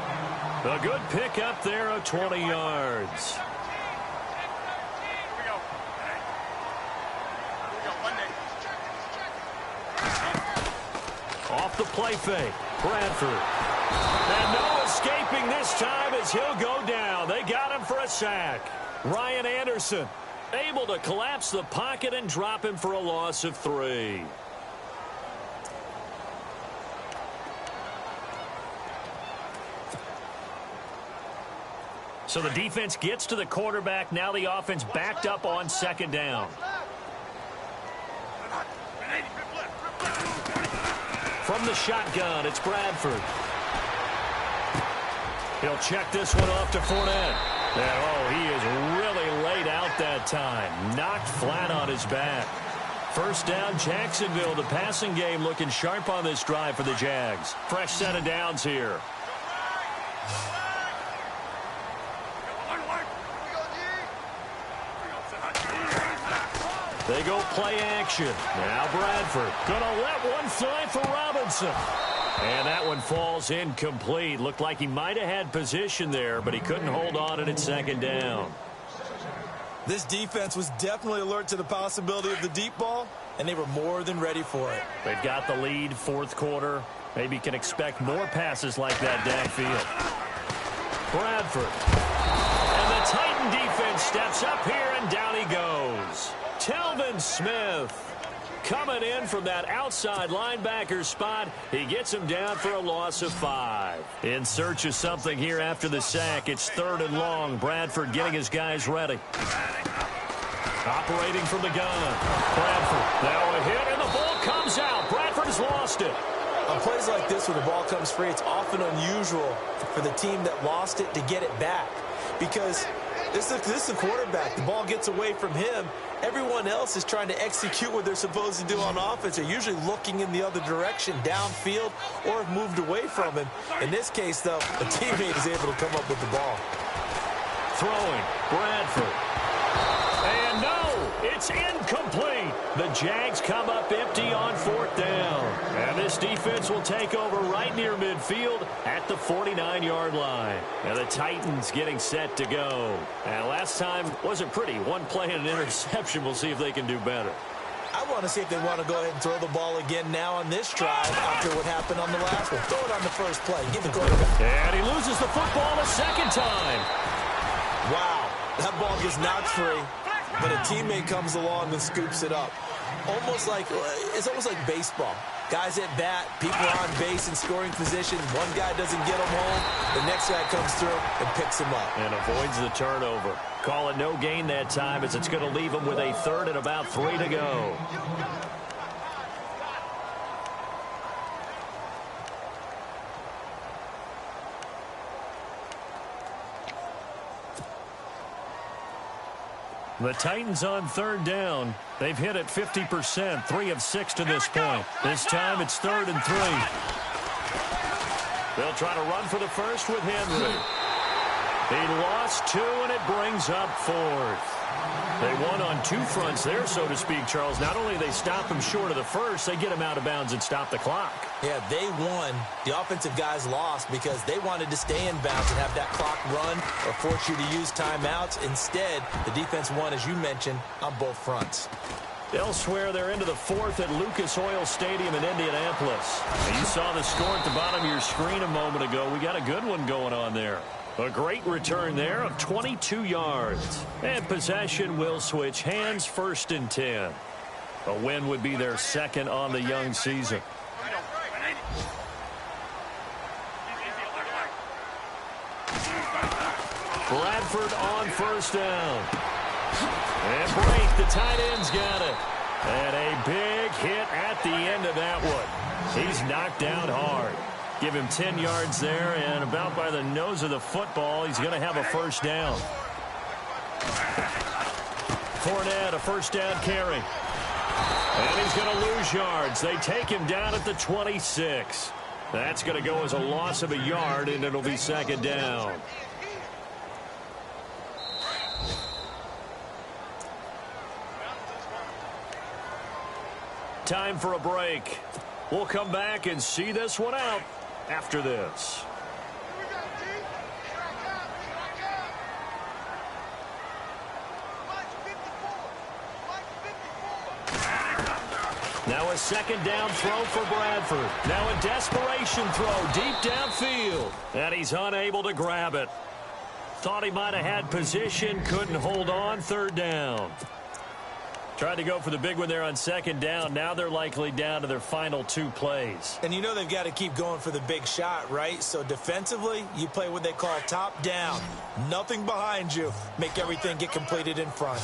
A good pick up there of 20 yards. Off the play fake, Bradford. And no escaping this time as he'll go down. They got him for a sack. Ryan Anderson able to collapse the pocket and drop him for a loss of 3. So the defense gets to the quarterback. Now the offense backed up on second down. From the shotgun, it's Bradford. He'll check this one off to Fournette. And, oh, he is really laid out that time. Knocked flat on his back. First down, Jacksonville. The passing game looking sharp on this drive for the Jags. Fresh set of downs here. They go play action. Now Bradford gonna let one fly for Robinson. And that one falls incomplete. Looked like he might have had position there, but he couldn't hold on at second down.
This defense was definitely alert to the possibility of the deep ball, and they were more than ready for it.
They've got the lead, fourth quarter. Maybe can expect more passes like that downfield. Bradford. And the Titan defense steps up here, and down he goes. Telvin Smith coming in from that outside linebacker spot. He gets him down for a loss of 5. In search of something here after the sack. It's 3rd and long. Bradford getting his guys ready. Operating from the gun. Bradford. Now a hit, and the ball comes out. Bradford has lost it.
On plays like this, where the ball comes free, it's often unusual for the team that lost it to get it back. Because this is a quarterback. The ball gets away from him. Everyone else is trying to execute what they're supposed to do on offense. They're usually looking in the other direction, downfield, or have moved away from him. In this case, though, a teammate is able to come up with the ball.
Throwing, Bradford. And no, it's incomplete. The Jags come up empty on 4th down. And this defense will take over right near midfield at the 49-yard line. And the Titans getting set to go. And last time wasn't pretty. One play and an interception. We'll see if they can do better.
I want to see if they want to go ahead and throw the ball again now on this drive after what happened on the last one. Throw it on the first play. Give the quarterback.
And he loses the football a second time.
Wow, that ball gets knocked free, but a teammate comes along and scoops it up. It's almost like baseball. Guys at bat, people are on base in scoring position. One guy doesn't get him home. The next guy comes through and picks him up.
And avoids the turnover. Call it no gain that time, as it's going to leave him with a third and about 3 to go. The Titans on 3rd down. They've hit it 50%, 3 of 6 to this point. This time it's 3rd and 3. They'll try to run for the first with Henry. He lost 2, and it brings up 4th. They won on 2 fronts there, so to speak, Charles. Not only they stop him short of the first, they get him out of bounds and stop the clock.
Yeah, they won. The offensive guys lost because they wanted to stay in bounds and have that clock run or force you to use timeouts. Instead, the defense won, as you mentioned, on both fronts.
Elsewhere, they're into the 4th at Lucas Oil Stadium in Indianapolis. And you saw the score at the bottom of your screen a moment ago. We got a good one going on there. A great return there of 22 yards. And possession will switch hands, 1st and 10. A win would be their 2nd on the young season. Bradford on 1st down. And break, the tight end's got it. And a big hit at the end of that one. He's knocked down hard. Give him 10 yards there, and about by the nose of the football, he's going to have a 1st down. Fournette, a 1st down carry. And he's going to lose yards. They take him down at the 26. That's going to go as a loss of a yard, and it'll be 2nd down. Time for a break. We'll come back and see this one out after this. Now a 2nd down throw for Bradford. Now a desperation throw deep downfield. And he's unable to grab it. Thought he might have had position, couldn't hold on. 3rd down. Tried to go for the big one there on 2nd down. Now they're likely down to their final 2 plays.
And you know they've got to keep going for the big shot, right? So defensively, you play what they call top down. Nothing behind you. Make everything get completed in front.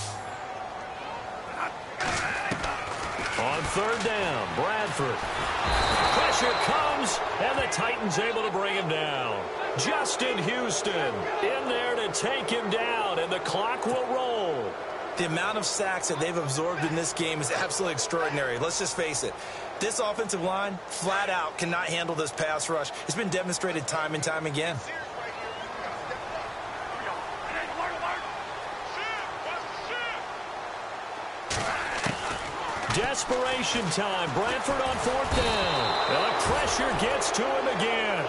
On 3rd down, Bradford. Pressure comes, and the Titans able to bring him down. Justin Houston in there to take him down, and the clock will roll.
The amount of sacks that they've absorbed in this game is absolutely extraordinary. Let's just face it. This offensive line, flat out, cannot handle this pass rush. It's been demonstrated time and time again.
Desperation time. Bradford on 4th down. And the pressure gets to him again.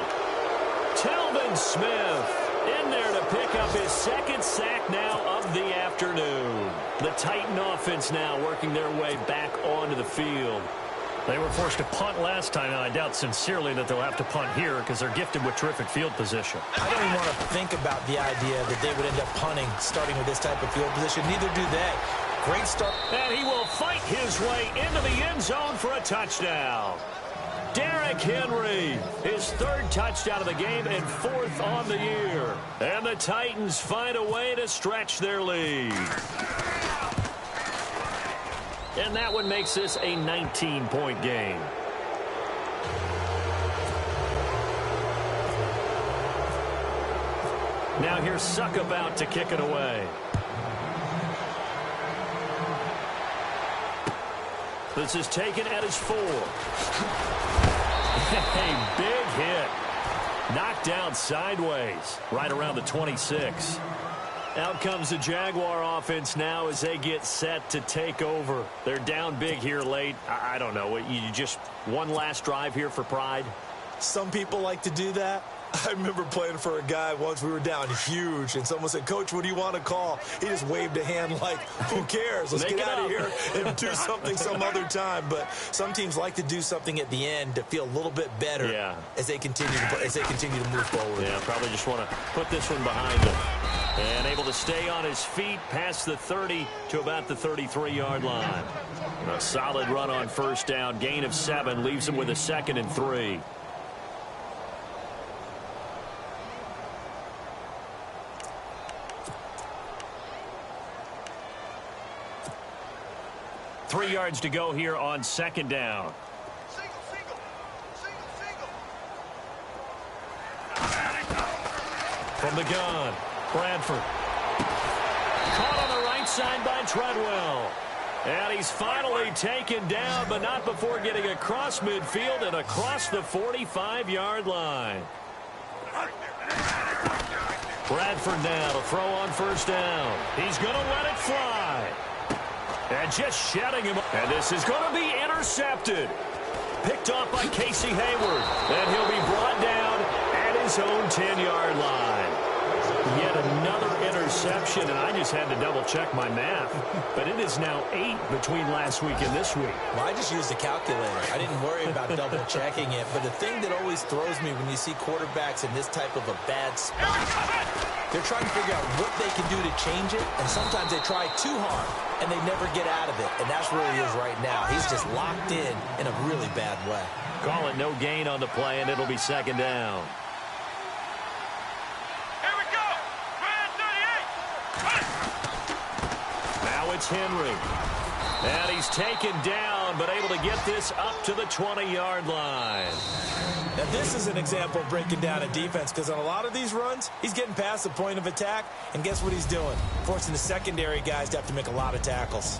Telvin Smith in there to pick up his 2nd sack now of the afternoon. The Titan offense now working their way back onto the field. They were forced to punt last time, and I doubt sincerely that they'll have to punt here because they're gifted with terrific field position.
I don't even want to think about the idea that they would end up punting starting with this type of field position. Neither do they. Great start.
And he will fight his way into the end zone for a touchdown. Derrick Henry, his 3rd touchdown of the game and 4th on the year. And the Titans find a way to stretch their lead. And that one makes this a 19-point game. Now here's Succop out to kick it away. This is taken at his 4. A big hit. Knocked down sideways, right around the 26. Out comes the Jaguar offense now as they get set to take over. They're down big here late. I don't know. You just one last drive here for pride?
Some people like to do that. I remember playing for a guy once. We were down huge, and someone said, "Coach, what do you want to call?" He just waved a hand like, who cares? Let's get out of here and do something some other time. But some teams like to do something at the end to feel a little bit better as they continue to move forward.
Yeah, probably just want to put this one behind them. And able to stay on his feet past the 30 to about the 33-yard line. A solid run on first down. Gain of 7 leaves him with a 2nd and 3. Three yards to go here on 2nd down. From the gun, Bradford. Caught on the right side by Treadwell. And he's finally taken down, but not before getting across midfield and across the 45-yard line. Bradford now to throw on first down. He's going to let it fly. And just shedding him. And this is going to be intercepted. Picked off by Casey Hayward. And he'll be brought down at his own 10-yard line. Yet another interception, and I just had to double-check my math. But it is now 8 between last week and this week.
Well, I just used a calculator. I didn't worry about double-checking it. But the thing that always throws me when you see quarterbacks in this type of a bad spot, they're trying to figure out what they can do to change it, and sometimes they try too hard, and they never get out of it. And that's where he is right now. He's just locked in a really bad way.
Call it no gain on the play, and it'll be 2nd down. Now it's Henry. And he's taken down, but able to get this up to the 20-yard line.
Now, this is an example of breaking down a defense, because on a lot of these runs, he's getting past the point of attack, and guess what he's doing? Forcing the secondary guys to have to make a lot of tackles.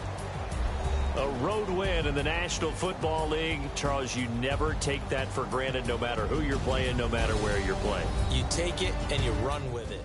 A road win in the National Football League. Charles, you never take that for granted, no matter who you're playing, no matter where you're playing.
You take it and you run with it.